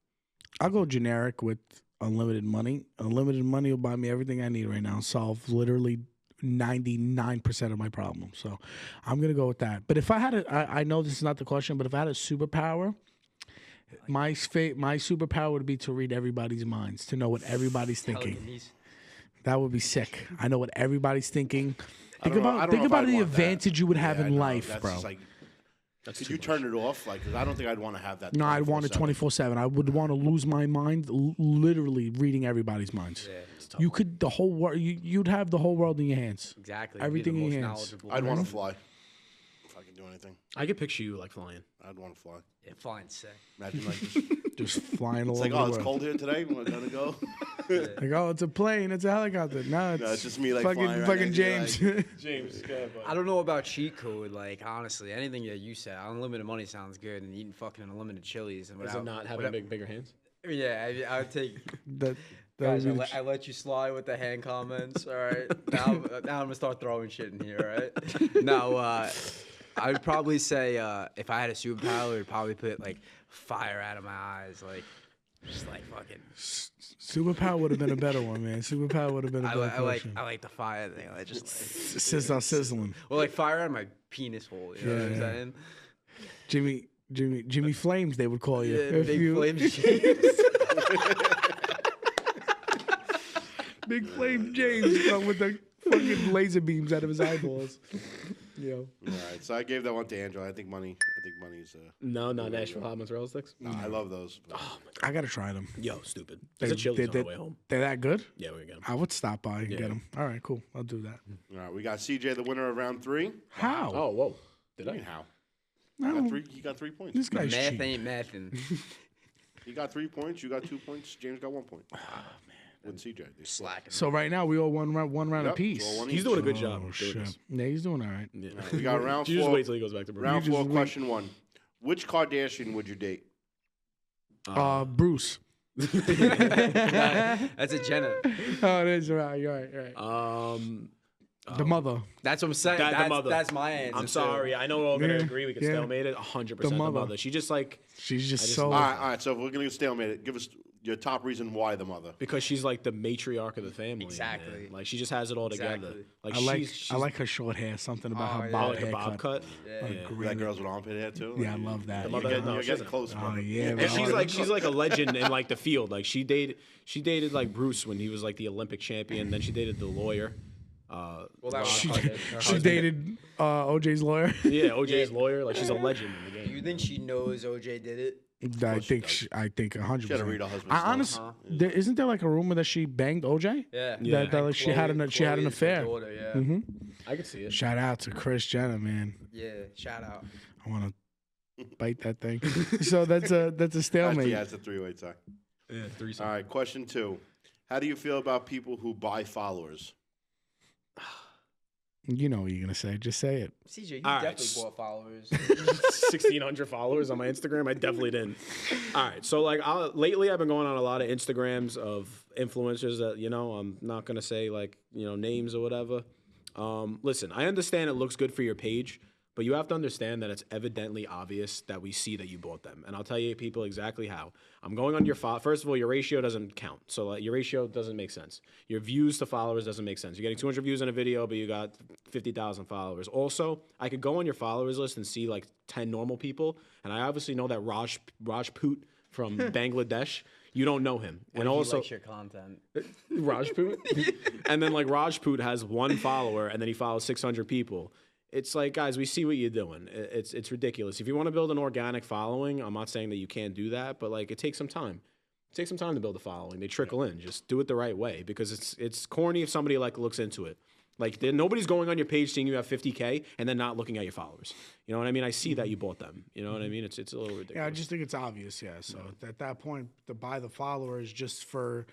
I'll go generic with unlimited money. Unlimited money will buy me everything I need right now. Solve literally 99% of my problems. So I'm gonna go with that. But if I had I know this is not the question, but if I had a superpower, my superpower would be to read everybody's minds, to know what everybody's thinking. That would be sick. I know what everybody's thinking. Think about the advantage you would have in life, bro. Could you turn it off? Like, 'cause I don't think I'd want to have that. No, I'd want it 24/7. I would want to lose my mind, literally reading everybody's minds. Yeah, you could the whole world. You'd have the whole world in your hands. Exactly. Everything in your hands. I'd want to fly. If I could do anything, I could picture you like flying. I'd want to fly. Yeah, flying sick. Imagine like just flying all over like, the oh, world. it's cold here today. We're gonna go. Like, oh, it's a plane. It's a helicopter. No, it's just me like fucking James. James, go ahead, buddy. I don't know about cheat code. Like, honestly, anything that you said, unlimited money sounds good, and eating fucking unlimited chilies and Is it not having bigger hands? Yeah, I would take. that Guys, I let you slide with the hand comments. All right, now I'm gonna start throwing shit in here. All right, now I would probably say if I had a superpower, I'd probably put like fire out of my eyes, like just like fucking. Superpower would have been a better one, man. Superpower would have been a better question. I like the fire thing. I just like sizzling. Well, like fire out of my penis hole. You know what I'm saying? Jimmy Flames, they would call you. Yeah, big Flames James. Big Flame James come with the fucking laser beams out of his eyeballs. Yo. All right, so I gave that one to Angelo. I think money's. No, not Nashville hot mozzarella sticks. No, I love those. Oh my God. I gotta try them. Yo, stupid. There's a Chili's on the way home. They're that good? Yeah, we're gonna get them. I would stop by and get them. All right, cool. I'll do that. All right, we got CJ, the winner of round 3. How? Oh, whoa. Did I? How? No. He got 3 points. This guy's Math cheap. ain't mathin'. He got 3 points. You got 2 points. James got 1 point. Oh man, with CJ. Slacking. So right now we all one round Yep, apiece. so one He's each. doing a good job. Oh shit! Yeah, he's doing all right. Yeah. We got round 4. You just wait till he goes back to round 4, question 1. Which Kardashian would you date? Bruce. That's a Jenner. Oh, it is right. You're right. The mother. That's what I'm saying. The mother. That's my answer. I'm sorry. I know we're all gonna Yeah. agree. We can Yeah. stalemate it. 100% the mother. She just like She's just All right. So if we're gonna stalemate it, give us your top reason why the mother. because she's like the matriarch of the family. Exactly. Man. Like she just has it all together. Exactly. Like I like her short hair. Something about her yeah. bob like a haircut. bob cut. Yeah. You like girls with armpit hair too? Yeah, I love that. mother- You're no, she getting doesn't. close, Oh brother. yeah, And man. she's like a legend in like the field. Like she dated like Bruce when he was like the Olympic champion. Then she dated the lawyer. Well, that was She dated OJ's lawyer. Yeah, OJ's lawyer. Like she's a legend in the Do you game. think she knows OJ did it? I think 100%. She had to read her husband's I stuff. honestly, isn't there like a rumor that she banged OJ? Yeah. Yeah. That like, she had an Chloe is her affair. daughter, yeah. I could see it. Shout out to Kris Jenner, man. Yeah. Shout out. I want to bite that thing. So that's a stalemate. Yeah, it's a 3-way tie. Yeah, 3. All right, question 2. How do you feel about people who buy followers? You know what you're gonna say. Just say it. CJ, you All right. definitely bought followers. 1,600 followers on my Instagram. I definitely didn't. All right. So, like, lately I've been going on a lot of Instagrams of influencers that, I'm not going to say, like, names or whatever. Listen, I understand it looks good for your page, but you have to understand that it's evidently obvious that we see that you bought them. And I'll tell you people exactly how. I'm going on your first of all, your ratio doesn't count. So like, your ratio doesn't make sense. Your views to followers doesn't make sense. You're getting 200 views on a video, but you got 50,000 followers. Also, I could go on your followers list and see like 10 normal people. And I obviously know that Rajput from Bangladesh. You don't know him. And also, he likes your content. Rajput. And then like Rajput has 1 follower and then he follows 600 people. It's like, guys, we see what you're doing. It's ridiculous. If you want to build an organic following, I'm not saying that you can't do that, but like it takes some time. It takes some time to build a following. They trickle in. Just do it the right way because it's corny if somebody like looks into it. Like nobody's going on your page seeing you have 50K and then not looking at your followers. You know what I mean? I see that you bought them. You know what I mean? It's a little ridiculous. Yeah, I just think it's obvious. Yeah. So at that point, to buy the followers just for.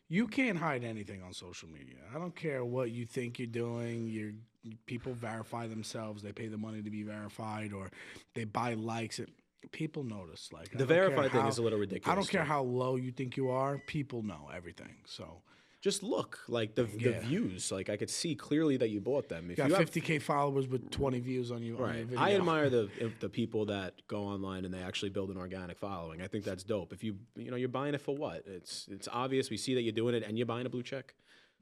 You can't hide anything on social media. I don't care what you think you're doing. People verify themselves. They pay the money to be verified, or they buy likes. People notice. Like the verified thing is a little ridiculous. I don't care how low you think you are. People know everything. So just look like the views. Like I could see clearly that you bought them. If you got you have 50K followers with 20 views on you. right. On your video. I admire the people that go online and they actually build an organic following. I think that's dope. If you're buying it for what? It's obvious. We see that you're doing it and you're buying a blue check.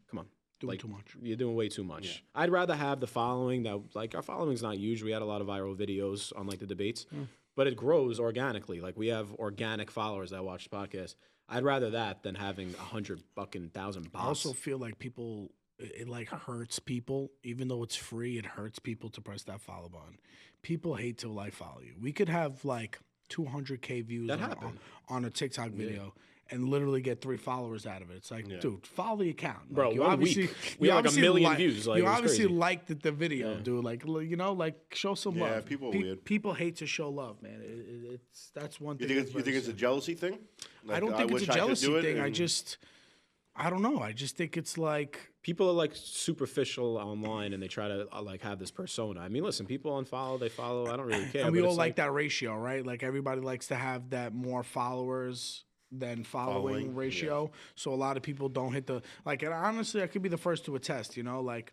Come on. Doing too much. You're doing way too much. Yeah. I'd rather have the following that, like, our following's not huge. We had a lot of viral videos on, like, the debates, but it grows organically. Like, we have organic followers that watch the podcast. I'd rather that than having 100,000 bots. I also feel like people, it like hurts people, even though it's free. It hurts people to press that follow button. People hate to like follow you. We could have like 200K views on a TikTok video. And literally get 3 followers out of it. It's like, dude, follow the account. Bro, like, one week, we have like 1 million views. Like, you obviously crazy. liked the video, dude. Like, like, show some love. Yeah, people are weird. People hate to show love, man. That's one thing. You think it's a jealousy thing? Like, I don't think it's a jealousy thing. I don't know. I just think it's like... People are, like, superficial online, and they try to, like, have this persona. I mean, listen, people unfollow, they follow. I don't really care. And we all like that ratio, right? Like, everybody likes to have that more followers than following ratio. Yeah. So a lot of people don't hit the... Like, and honestly, I could be the first to attest, Like,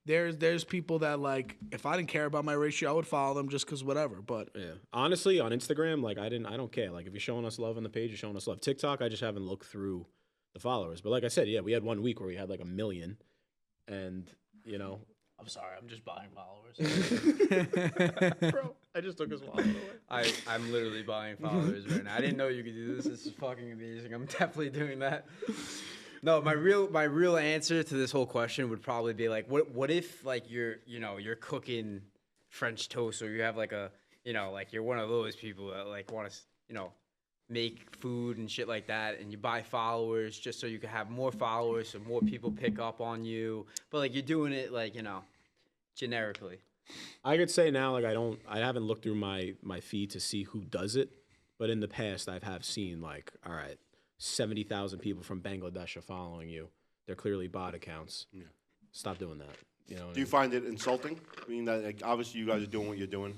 there's people that, like, if I didn't care about my ratio, I would follow them just because whatever. But... Yeah. Honestly, on Instagram, like, I don't care. Like, if you're showing us love on the page, you're showing us love. TikTok, I just haven't looked through the followers. But like I said, yeah, we had 1 week where we had, like, 1 million. And, I'm sorry, I'm just buying followers. Bro, I just took his wallet away. I'm literally buying followers right now. I didn't know you could do this. This is fucking amazing. I'm definitely doing that. No, my real answer to this whole question would probably be like, what if like you're cooking French toast, or you have like a like you're one of those people that like want to make food and shit like that, and you buy followers just so you can have more followers, so more people pick up on you, but like you're doing it like generically. I could say now, like, I haven't looked through my feed to see who does it, but in the past I have seen, like, all right, 70,000 people from Bangladesh are following you. They're clearly bot accounts. Yeah. Stop doing that. Do you find it insulting? I mean, that, like, obviously you guys are doing what you're doing.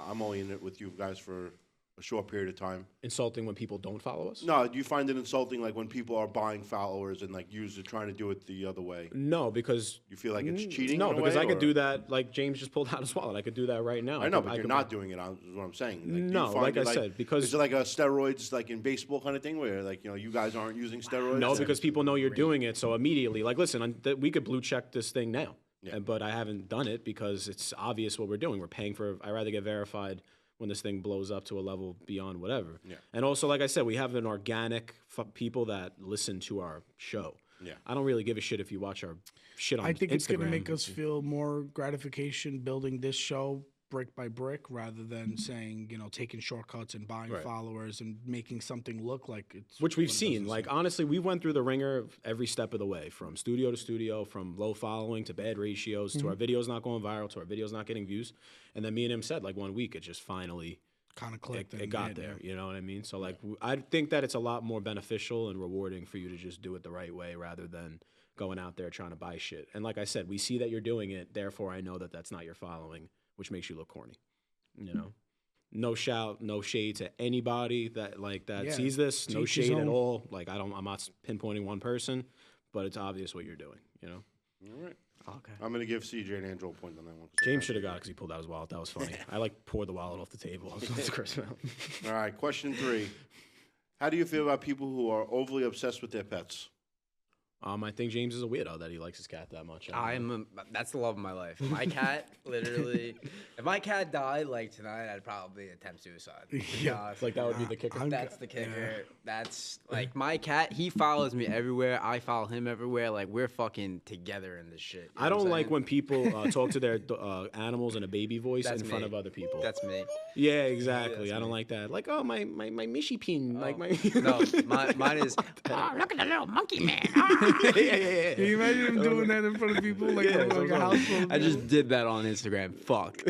I'm only in it with you guys for a short period of time. Insulting when people don't follow us? No, do you find it insulting, like, when people are buying followers and, like, usually trying to do it the other way? No, because... You feel like it's cheating? No, because I could do that, like James just pulled out his wallet. I could do that right now. I know, but you're not doing it, is what I'm saying. Like, no, like I said, because... Is it like a steroids, like in baseball kind of thing, where, like, you guys aren't using steroids? No, because people know you're doing it, so immediately, like, listen, we could blue check this thing now. Yeah. But I haven't done it because it's obvious what we're doing. We're paying for... I'd rather get verified when this thing blows up to a level beyond whatever. Yeah. And also, like I said, we have an organic people that listen to our show. Yeah. I don't really give a shit if you watch our shit on Instagram. I think it's going to make us feel more gratification building this show brick by brick rather than saying, taking shortcuts and buying followers and making something look like it's... Which we've seen. Like, honestly, we went through the ringer every step of the way, from studio to studio, from low following to bad ratios, to our videos not going viral, to our videos not getting views. And then me and him said, like, 1 week, it just finally... kind of clicked. It got there, you know what I mean? So, like, I think that it's a lot more beneficial and rewarding for you to just do it the right way rather than going out there trying to buy shit. And like I said, we see that you're doing it, therefore I know that that's not your following, which makes you look corny, No shade to anybody that sees this. No shade at all. Like, I'm not pinpointing one person, but it's obvious what you're doing, All right. Okay. I'm going to give CJ and Angelo a point on that one. James should have got it because he pulled out his wallet. That was funny. I, poured the wallet off the table. All right, question 3. How do you feel about people who are overly obsessed with their pets? I think James is a weirdo that he likes his cat that much. That's the love of my life. My cat, literally, if my cat died like tonight, I'd probably attempt suicide. Yeah, it's like that would be the kicker. That's the kicker. Yeah. That's like my cat. He follows me everywhere. I follow him everywhere. Like, we're fucking together in this shit. I don't like when people talk to their animals in a baby voice in front of other people. That's me. Yeah, exactly. I don't like that. Like, oh, my Mishi Pin. Like my. No, mine is. Oh, look at the little monkey man. Yeah. Can you imagine him doing that in front of people? Like, like a house full of I just did that on Instagram. Fuck.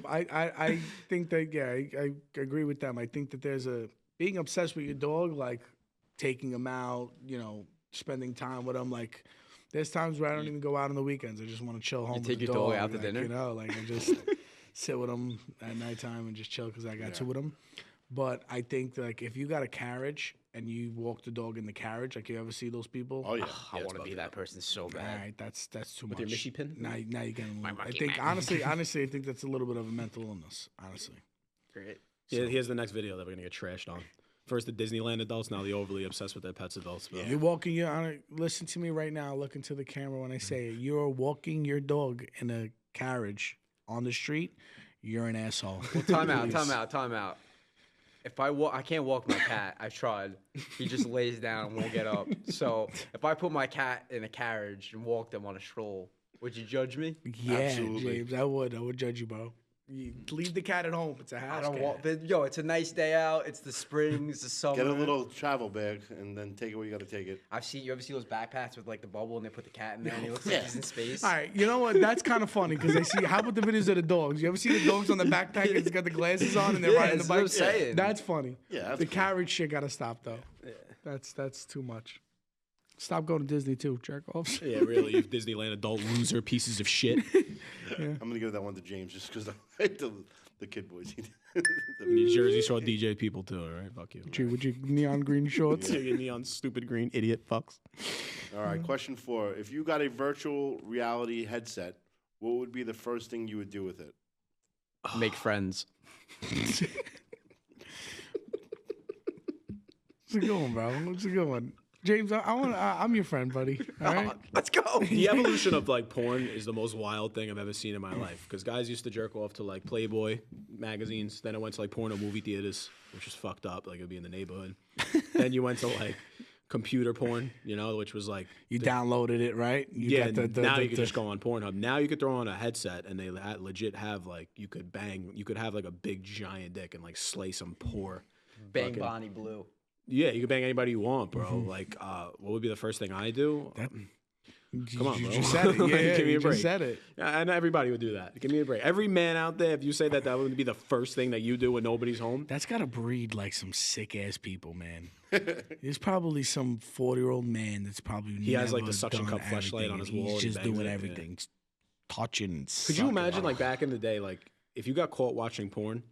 I think that, I agree with them. I think that there's being obsessed with your dog, like taking him out, spending time with him. Like, there's times where I don't even go out on the weekends. I just want to chill home with the dog. You take your dog out to dinner? Like, I just sit with him at nighttime and just chill because I got to with him. But I think, like, if you got a carriage and you walk the dog in the carriage. Like, you ever see those people? Oh yeah. I want to be that person so All bad. right, that's too With much. your Michi pin? Now you're getting. I monkey think man. honestly, I think that's a little bit of a mental illness. Honestly. Great. Yeah, here's the next video that we're gonna get trashed on. First the Disneyland adults, now the overly obsessed with their pets adults. But You're walking listen to me right now. Look into the camera when I say it. You're walking your dog in a carriage on the street. You're an asshole. Well, time out. If I can't walk my cat. I've tried. He just lays down and won't get up. So if I put my cat in a carriage and walk them on a stroll, would you judge me? Yeah, Absolutely. James, I would judge you, bro. You leave the cat at home. It's a house I don't cat. want. But, yo, it's a nice day out. It's the spring. It's the summer. Get a little travel bag and then take it where you got to take it. You ever see those backpacks with like the bubble and they put the cat in there and he looks like he's in space? All right, you know what? That's kind of funny because I see. How about the videos of the dogs? You ever see the dogs on the backpack? And it's got the glasses on and they're riding the that's what I'm bike. saying. That's funny. Yeah, that's the cool. carriage shit gotta stop though. Yeah. That's too much. Stop going to Disney too, jerk offs. yeah, really, you Disneyland adult loser pieces of shit. I'm gonna give that one to James just because I like the kid boys. New Jersey saw DJ people too, all right? Fuck you. With your neon green shorts. Yeah, you neon stupid green idiot fucks. All right, question 4. If you got a virtual reality headset, what would be the first thing you would do with it? Make friends. It's a good one, bro. It's a good one. James, I'm your friend, buddy. All right? Let's go. The evolution of like porn is the most wild thing I've ever seen in my life. Because guys used to jerk off to like Playboy magazines. Then it went to like porno movie theaters, which is fucked up. Like it'd be in the neighborhood. Then you went to like computer porn, you know, which was like You downloaded it, right? You got now you could just go on Pornhub. Now you could throw on a headset and they legit have like you could have like a big giant dick and like slay some poor. Bang fucking- Bonnie Blue. Yeah, you can bang anybody you want, bro. Like, what would be the first thing I do? Come on, you bro. just said it. Yeah, Give me you a break. just said it. Yeah, and everybody would do that. Give me a break. Every man out there, if you say that would be the first thing that you do when nobody's home. That's got to breed like some sick ass people, man. There's probably some 40-year-old man that's probably He has, like, the never suction done cup fleshlight on his everything. wall and He's just bangs doing it, yeah. everything, touching. And Could you sucking. imagine, like, back in the day, like, if you got caught watching porn,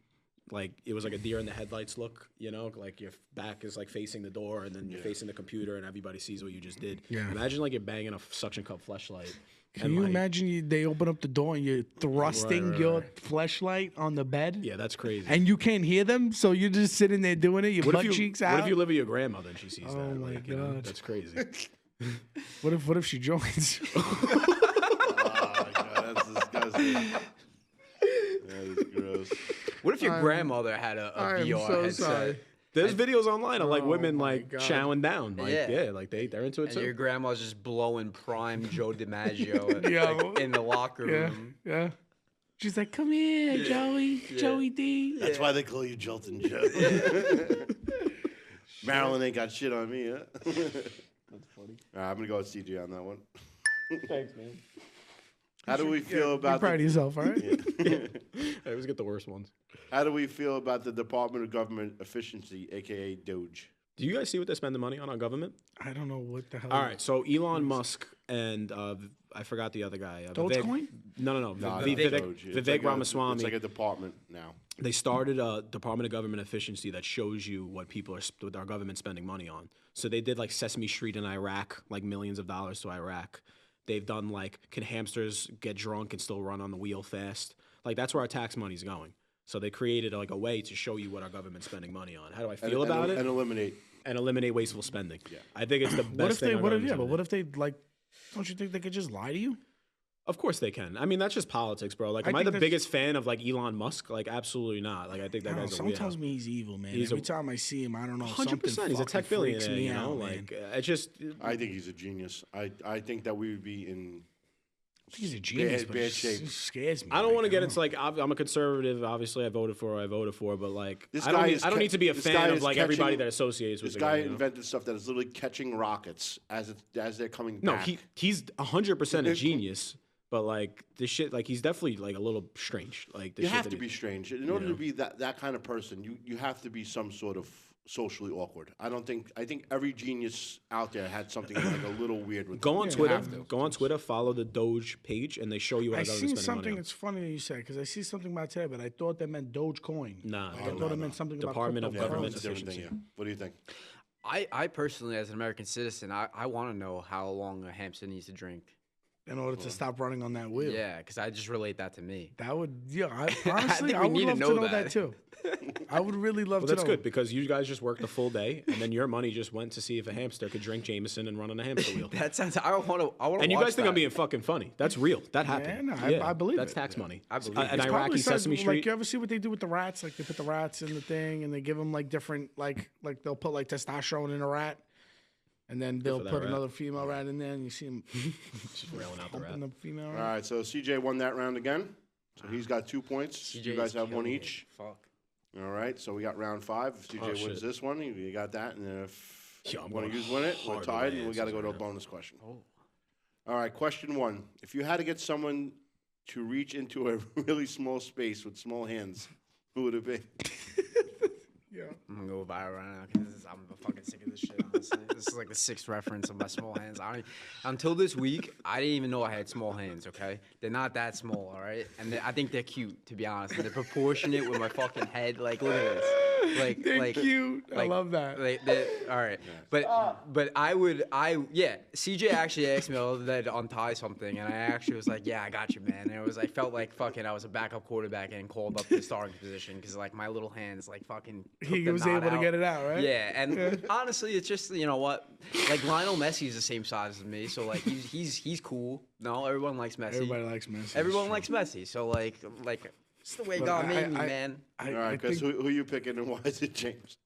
like, it was like a deer in the headlights look, you know? Like, your back is, like, facing the door, and then you're facing the computer, and everybody sees what you just did. Yeah. Imagine, like, you're banging a suction cup fleshlight. Can you imagine they open up the door and you're thrusting right, your right. fleshlight on the bed? Yeah, that's crazy. And you can't hear them, so you're just sitting there doing it, your what butt if you, cheeks what out. if you live with your grandmother and she sees that? Oh, my Like, you know, God. that's crazy. What if she joins? Oh, God, that's disgusting. That is gross. What if your grandmother had a I am VR so headset? sorry. There's videos online of like Oh women my like God. chowing down. Like, Yeah. yeah, like they're into it And your too. grandma's just blowing prime Joe DiMaggio Yo. like, in the locker Yeah, room. yeah. She's like, come here, Joey, Joey D. That's why they call you Jolton Joe. Marilyn ain't got shit on me, huh? That's funny. All right, I'm going to go with CJ on that one. Thanks, man. How do we feel Be about proud of yourself, all right? I always get the worst ones. How do we feel about the Department of Government Efficiency, aka Doge? Do you guys see what they're spending money on government? I don't know what the hell. All right, so Elon Musk and I forgot the other guy. Dogecoin? No. No, Vivek Doge. It's Vivek like Ramaswamy. It's like a department now. They started a Department of Government Efficiency that shows you what what our government's spending money on. So they did like Sesame Street in Iraq, like millions of dollars to Iraq. They've done like, can hamsters get drunk and still run on the wheel fast? Like that's where our tax money's going. So they created like a way to show you what our government's spending money on. How do I feel about it? And eliminate. And eliminate wasteful spending. Yeah. I think it's the best What if thing they? our What if? government's Yeah, but gonna what do. if they like? Don't you think they could just lie to you? Of course they can. I mean, that's just politics, bro. Like, I am I think the that's- biggest fan of like Elon Musk? Like, absolutely not. Like, I think that No, guy's a someone weirdo. tells me he's evil, man. He's Every a- time I see him, I don't know. 100%. He's a tech freaks billionaire, me you know? out, Like, man. it just. I think he's a genius. I think that we would be in. I think he's a genius, but bad it shape. just scares me. I don't want to like, get into like I'm a conservative. Obviously, I voted for. But like, This I don't guy need, is I don't ca- need to be a this fan guy of is like everybody catching- that associates with This the guy you know? invented stuff that is literally catching rockets as they're coming No, back. he's 100% a genius. But like this shit, like he's definitely like a little strange. Like the You shit have that to he- be strange in order know? to be that kind of person. You have to be some sort of socially awkward. I think every genius out there had something like a little weird with Go them. on You Twitter. have to. Go on Twitter. Follow the Doge page, and they show you what I our government's seen spending something. money on. It's funny that you said because I see something about today, but I thought that meant Dogecoin. Nah, Like, I thought it meant something Department about of cryptocurrency. Government It's a different thing. Efficiency. Yeah. What do you think? I personally, as an American citizen, I want to know how long a hamster needs to drink. In order to stop running on that wheel. Yeah, because I just relate that to me. That would, honestly, I we would need to love know to know that too. I would really love to know. That's good because you guys just worked a full day, and then your money just went to see if a hamster could drink Jameson and run on a hamster wheel. That sounds. I want to. And you guys think I'm being fucking funny? That's real. That happened. Yeah, I believe that's it. tax money. I believe an it. Iraqi Sesame Street. Like, you ever see what they do with the rats? Like, they put the rats in the thing, and they give them like different, like they'll put like testosterone in a rat. And then they'll put another female rat in there, and you see him just railing out the rat. The female rat. All right, so CJ won that round again. So he's got 2 points. You guys have one each. Fuck. All right, so we got round 5. If CJ wins this one, you got that. And then if one of you win it, we're tied, and we got to go to a bonus question. Oh. All right, question 1. If you had to get someone to reach into a really small space with small hands, who would it be? Yeah. I'm gonna go viral right now because I'm fucking sick of this shit. Honestly, this is like the 6th reference of my small hands. Until this week, I didn't even know I had small hands. Okay, they're not that small, all right. And I think they're cute, to be honest. And they're proportionate with my fucking head. Like, look at this. Like, they're cute. I love that. All right, but CJ actually asked me the other day to untie something, and I actually was like, yeah, I got you, man. And I felt like fucking I was a backup quarterback and called up the starting position because like my little hands like fucking. He was able to get it out, right? Yeah, and honestly, it's just, you know what, like Lionel Messi is the same size as me, so like he's cool. No, everyone likes Messi. Everybody likes Messi. Everyone likes Messi, so like it's the way God made me, man. All right, guys, who are you picking, and why is it James?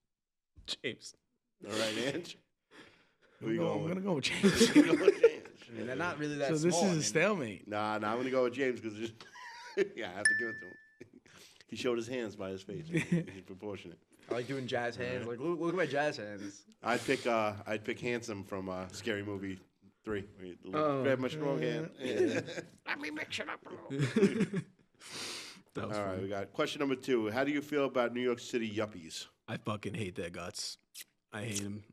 James. All right, Ange. I'm gonna go with James. Go with James. I mean, they're not really that So small. this is a stalemate. Nah, I'm gonna go with James because yeah, I have to give it to him. He showed his hands by his face. He's proportionate. I like doing jazz hands. Like, look at my jazz hands. I'd pick Handsome from Scary Movie 3. Grab my strong hand. Let me mix it up a little. All right, we got question number 2. How do you feel about New York City yuppies? I fucking hate their guts. I hate them.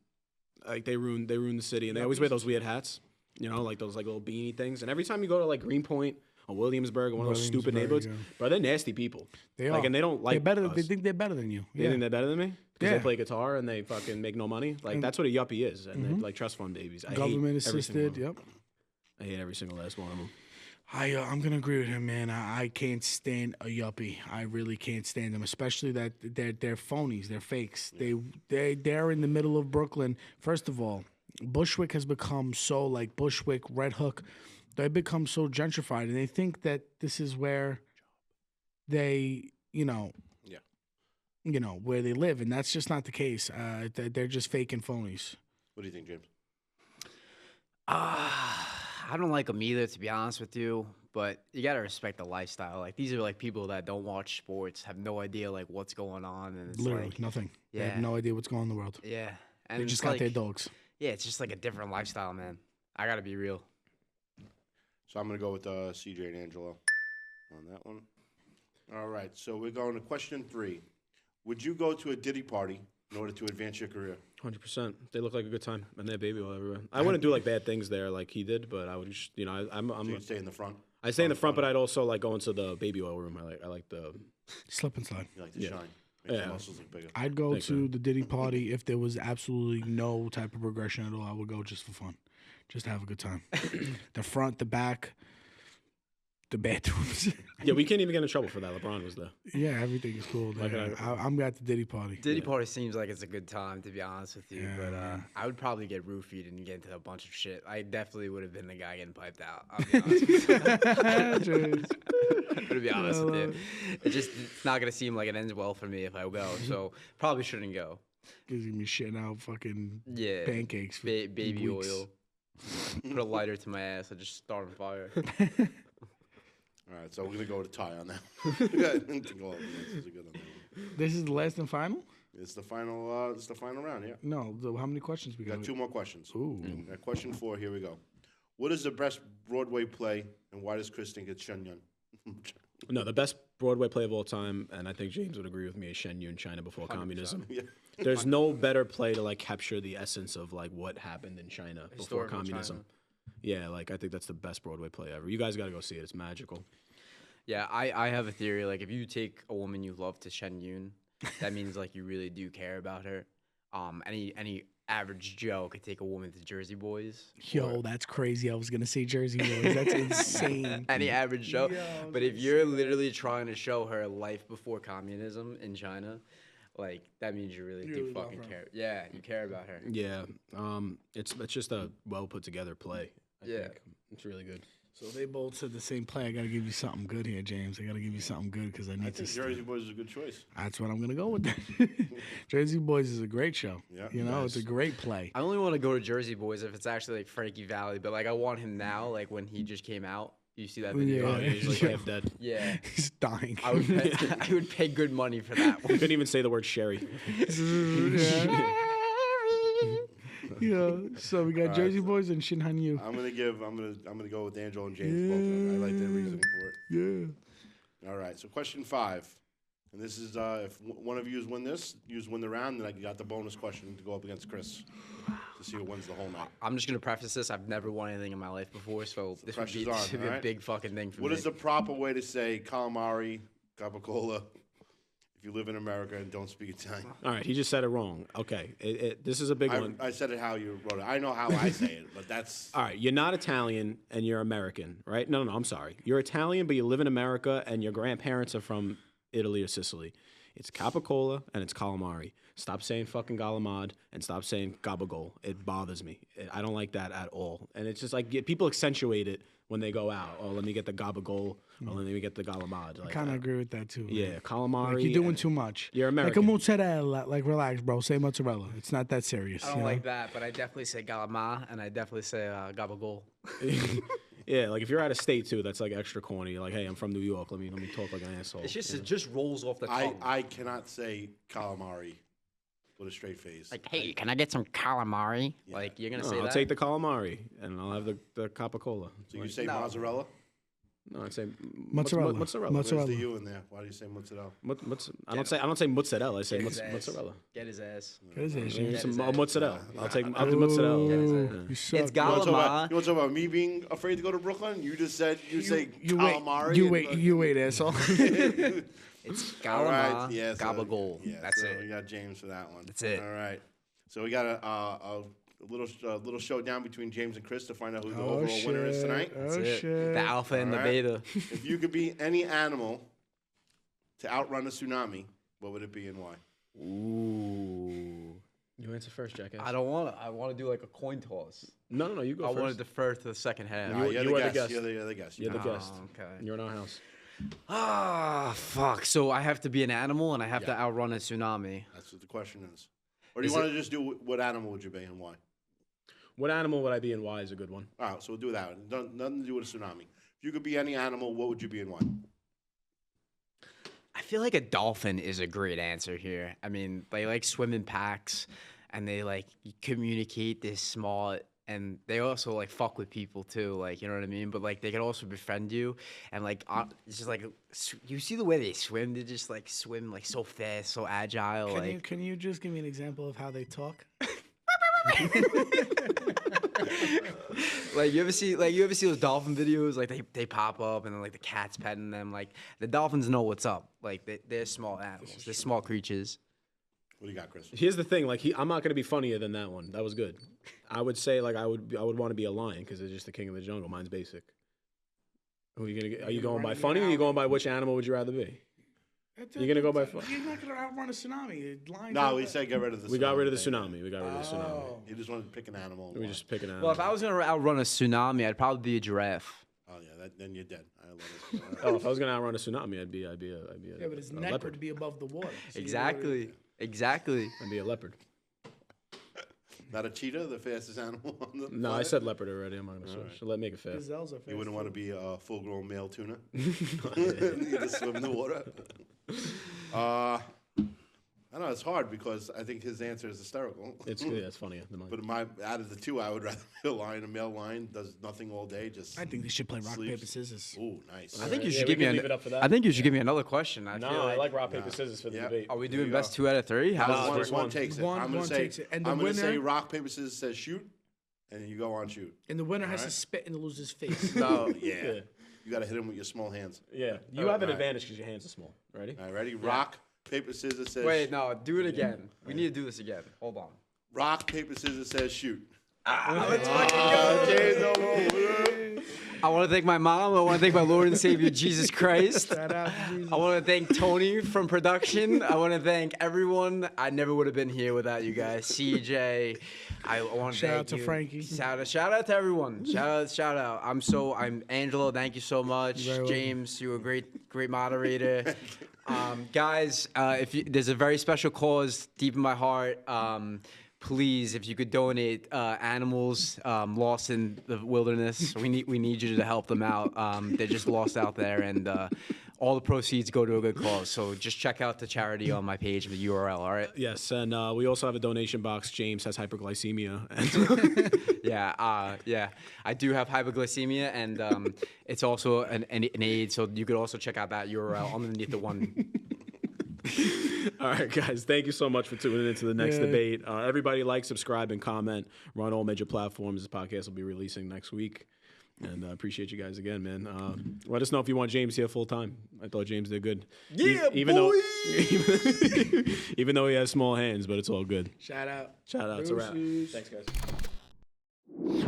Like they ruin the city, and they always wear those weird hats. You know, like those like little beanie things. And every time you go to like Greenpoint or Williamsburg or one of those stupid neighborhoods, bro, they're nasty people. They are. And they don't like us. They think they're better than you. They think they're better than me? Because they play guitar and they fucking make no money. Like, that's what a yuppie is. And they're like trust fund babies. I Government hate every single assisted, one. yep. I hate every single last one of them. I'm gonna agree with him, man. I can't stand a yuppie. I really can't stand them, especially that they're phonies. They're fakes. They're in the middle of Brooklyn. First of all, Bushwick has become so like Bushwick, Red Hook. They've become so gentrified, and they think that this is where they, where they live, and that's just not the case. They're just fake and phonies. What do you think, James? I don't like them either, to be honest with you. But you gotta respect the lifestyle. Like, these are like people that don't watch sports, have no idea like what's going on, and it's Literally like nothing. Yeah. They have no idea what's going on in the world. Yeah, and They just got their dogs. Yeah, it's just like a different lifestyle, man. I gotta be real. So I'm going to go with CJ and Angelo on that one. All right, so we're going to question 3. Would you go to a Diddy party in order to advance your career? 100%. They look like a good time, and they have baby oil everywhere. I wouldn't do like bad things there like he did, but I would just, I'm. So you'd stay in the front? I stay in the front, but I'd also like go into the baby oil room. I like the Slip and slide. You like to shine. Make your muscles look bigger. I'd go to the Diddy party if there was absolutely no type of progression at all. I would go just for fun, just to have a good time. The front, the back, the bathrooms. Yeah, we can't even get in trouble for that. LeBron was there. Yeah, everything is cool. I'm at the Diddy party. Diddy party seems like it's a good time, to be honest with you. Yeah, but man. I would probably get roofied and get into a bunch of shit. I definitely would have been the guy getting piped out. I'll be honest with you. To be honest with you, it's not gonna seem like it ends well for me if I go. So probably shouldn't go. Gives me shitting out fucking pancakes. For baby weeks. oil. Put a lighter to my ass. I just start on fire. All right, so we're going to go to tie on that. This is a good one. This is the last and final? It's the final. It's the final round. Yeah. No. How many questions we We got 2 more questions. Ooh. Question 4. Here we go. What is the best Broadway play, and why does Chris think it's Shen Yun? No, the best Broadway play of all time, and I think James would agree with me, is Shen Yun, China Before 100%. Communism. Yeah. There's no better play to like capture the essence of like what happened in China before Historical communism. China. Yeah, like I think that's the best Broadway play ever. You guys got to go see it. It's magical. Yeah, I have a theory. Like, if you take a woman you love to Shen Yun, that means like you really do care about her. Any average Joe could take a woman to Jersey Boys. Yo, that's crazy. I was gonna say Jersey Boys. That's insane. Any average Joe. Yo, But if you're literally trying to show her life before communism in China, like that means you really do fucking care. Yeah, you care about her. Yeah, it's just a well put together play. I think. It's really good. So they both said the same play. I gotta give you something good here, James. I gotta give you something good because I need to. Jersey Boys is a good choice. That's what I'm gonna go with. Jersey Boys is a great show. Yeah, you know, it's a great play. I only want to go to Jersey Boys if it's actually like Frankie Valli, but like I want him now, like when he just came out. You see that video? Yeah. He's like half dead. Yeah, He's dying. I would pay good money for that He one. couldn't even say the word sherry. Yeah. So we got Jersey Boys and Shin Han Yu. I'm gonna go with Angelo and James. Both of them. I like their reasoning for it. Yeah. All right. So question 5, and this is if one of you win this, you win the round, then I got the bonus question to go up against Chris to see who wins the whole night. I'm just gonna preface this. I've never won anything in my life before, so this would be, pressure's on, a right? big fucking thing for What me. is the proper way to say calamari, capicola, if you live in America and don't speak Italian? All right, he just said it wrong. Okay, this is a big one. I said it how you wrote it. I know how I say it, but that's All right, you're not Italian and you're American, right? No, I'm sorry. You're Italian, but you live in America and your grandparents are from Italy or Sicily. It's capicola and it's calamari. Stop saying fucking galamad and stop saying gabagol. It bothers me. I don't like that at all. And it's just like people accentuate it when they go out. Oh, let me get the gabagol. Or let me get the galamad. Like, I kind of agree with that too. Man. Yeah, calamari. Like you're doing too much. You're American. Like a mozzarella. Like relax, bro. Say mozzarella. It's not that serious. I don't like that, but I definitely say galama and I definitely say gabagol. Yeah, like if you're out of state too, that's like extra corny. You're like, hey, I'm from New York. Let me talk like an asshole. It's just it just rolls off the tongue. I cannot say calamari with a straight face. Like, hey, can I get some calamari? Yeah. Like you're gonna say I'll that? take the calamari and I'll have the capicola. So you say mozzarella? No, I'd say mozzarella. Mozzarella. Where's the U in there? Why do you say mozzarella? I don't say mozzarella. I say mozzarella. Get his ass. Get his ass. Give me some mozzarella. I'll do Ooh, mozzarella. you suck. It's You want to galama. talk about me being afraid to go to Brooklyn? You just said say calamari. You wait, asshole. It's All galama. right, yeah, so, Gabagol. yeah, That's so it. We got James for that one. That's it. All right. So we got a little showdown between James and Chris to find out who the overall winner is tonight. Oh, That's it. shit. The alpha and the All right. beta. If you could be any animal to outrun a tsunami, what would it be and why? Ooh. You answer first, jackass. I don't want to. I want to do like a coin toss. No, you go I first. want to defer to the second half. Nah, you're you the are the guest. guest. You're the guest. You're the guest. Okay. You're in our house. Ah, fuck. So I have to be an animal and I have to outrun a tsunami. That's what the question is. Or do you want to just do what animal would you be and why? What animal would I be and why is a good one. All right, so we'll do that. Nothing to do with a tsunami. If you could be any animal, what would you be and why? I feel like a dolphin is a great answer here. I mean, they like swim in packs and they like communicate this small and they also like fuck with people too, like, you know what I mean? But like they can also befriend you and like it's just like you see the way they swim, they just like swim like so fast, so agile. Can you just give me an example of how they talk? Like you ever see those dolphin videos? Like they pop up and then like the cat's petting them. Like the dolphins know what's up. Like they're small animals. They're small creatures. What do you got, Chris? Here's the thing, like I'm not gonna be funnier than that one. That was good. I would say like I would want to be a lion because it's just the king of the jungle. Mine's basic. Who are you gonna get? Are you going by funny or are you going by which animal would you rather be? You're gonna go by funny. You're not gonna outrun a tsunami. No, we said get rid of the tsunami. We got rid of the tsunami. We got rid of the tsunami. You just wanted to pick an animal. We just pick an animal. Well, if I was gonna outrun a tsunami, I'd probably be a giraffe. Oh yeah, then you're dead. I love it. Oh, if I was gonna outrun a tsunami, I'd be a Yeah, but his a neck leopard. would be above the water. So Exactly. Exactly. I'd be a leopard. Not a cheetah, the fastest animal on the No, I planet? said leopard already. I'm not gonna switch. Let make it fast. Gazelles are fast. You wouldn't want to be a full-grown male tuna. Yeah. You just swim in the water. I know it's hard because I think his answer is hysterical. It's funnier than mine. But out of the two, I would rather be a lion. A male lion does nothing all day. Just I think they should play rock, sleeps. paper, scissors. Ooh, nice. I think you Yeah, should we give me can leave it up for that. I think you should give me another question. I No, feel I like rock paper scissors for the Yeah. debate. Are we There doing you best go. 2 out of 3? How's No, this it's work? just one one. takes it. One- I'm gonna one say. takes it. And the I'm gonna say winner- rock paper scissors says shoot, and then you go on shoot. And the winner has to Alright. spit in the loser's face. No. Yeah. Yeah. You gotta hit him with your small hands. Yeah, you have an alright. advantage because your hands are small. Ready? All right, ready? Rock paper scissors says. Wait, no, do it again. We need to do this again. Hold on. Rock, paper, scissors says shoot. Let's fucking go. I want to thank my mom. I want to thank my Lord and Savior, Jesus Christ. Shout out to Jesus. I want to thank Tony from production. I want to thank everyone. I never would have been here without you guys. CJ. I want to Shout thank out to you. Frankie. Shout out to everyone. Shout out. I'm Angelo. Thank you so much. Very welcome. James, you were a great moderator. Guys, there's a very special cause deep in my heart. Please, if you could donate animals lost in the wilderness, we need you to help them out. They're just lost out there, and all the proceeds go to a good cause. So just check out the charity on my page, the URL. All right. Yes, and we also have a donation box. James has hyperglycemia. Yeah. I do have hypoglycemia, and it's also an aid. So you could also check out that URL underneath the one. All right, guys. Thank you so much for tuning into the next debate. Everybody like, subscribe, and comment. We're on all major platforms. This podcast will be releasing next week. And I appreciate you guys again, man. Let us know if you want James here full time. I thought James did good. Yeah, even boy! Even though he has small hands, but it's all good. Shout out. Shout out. It's a wrap. Deuces. Thanks, guys.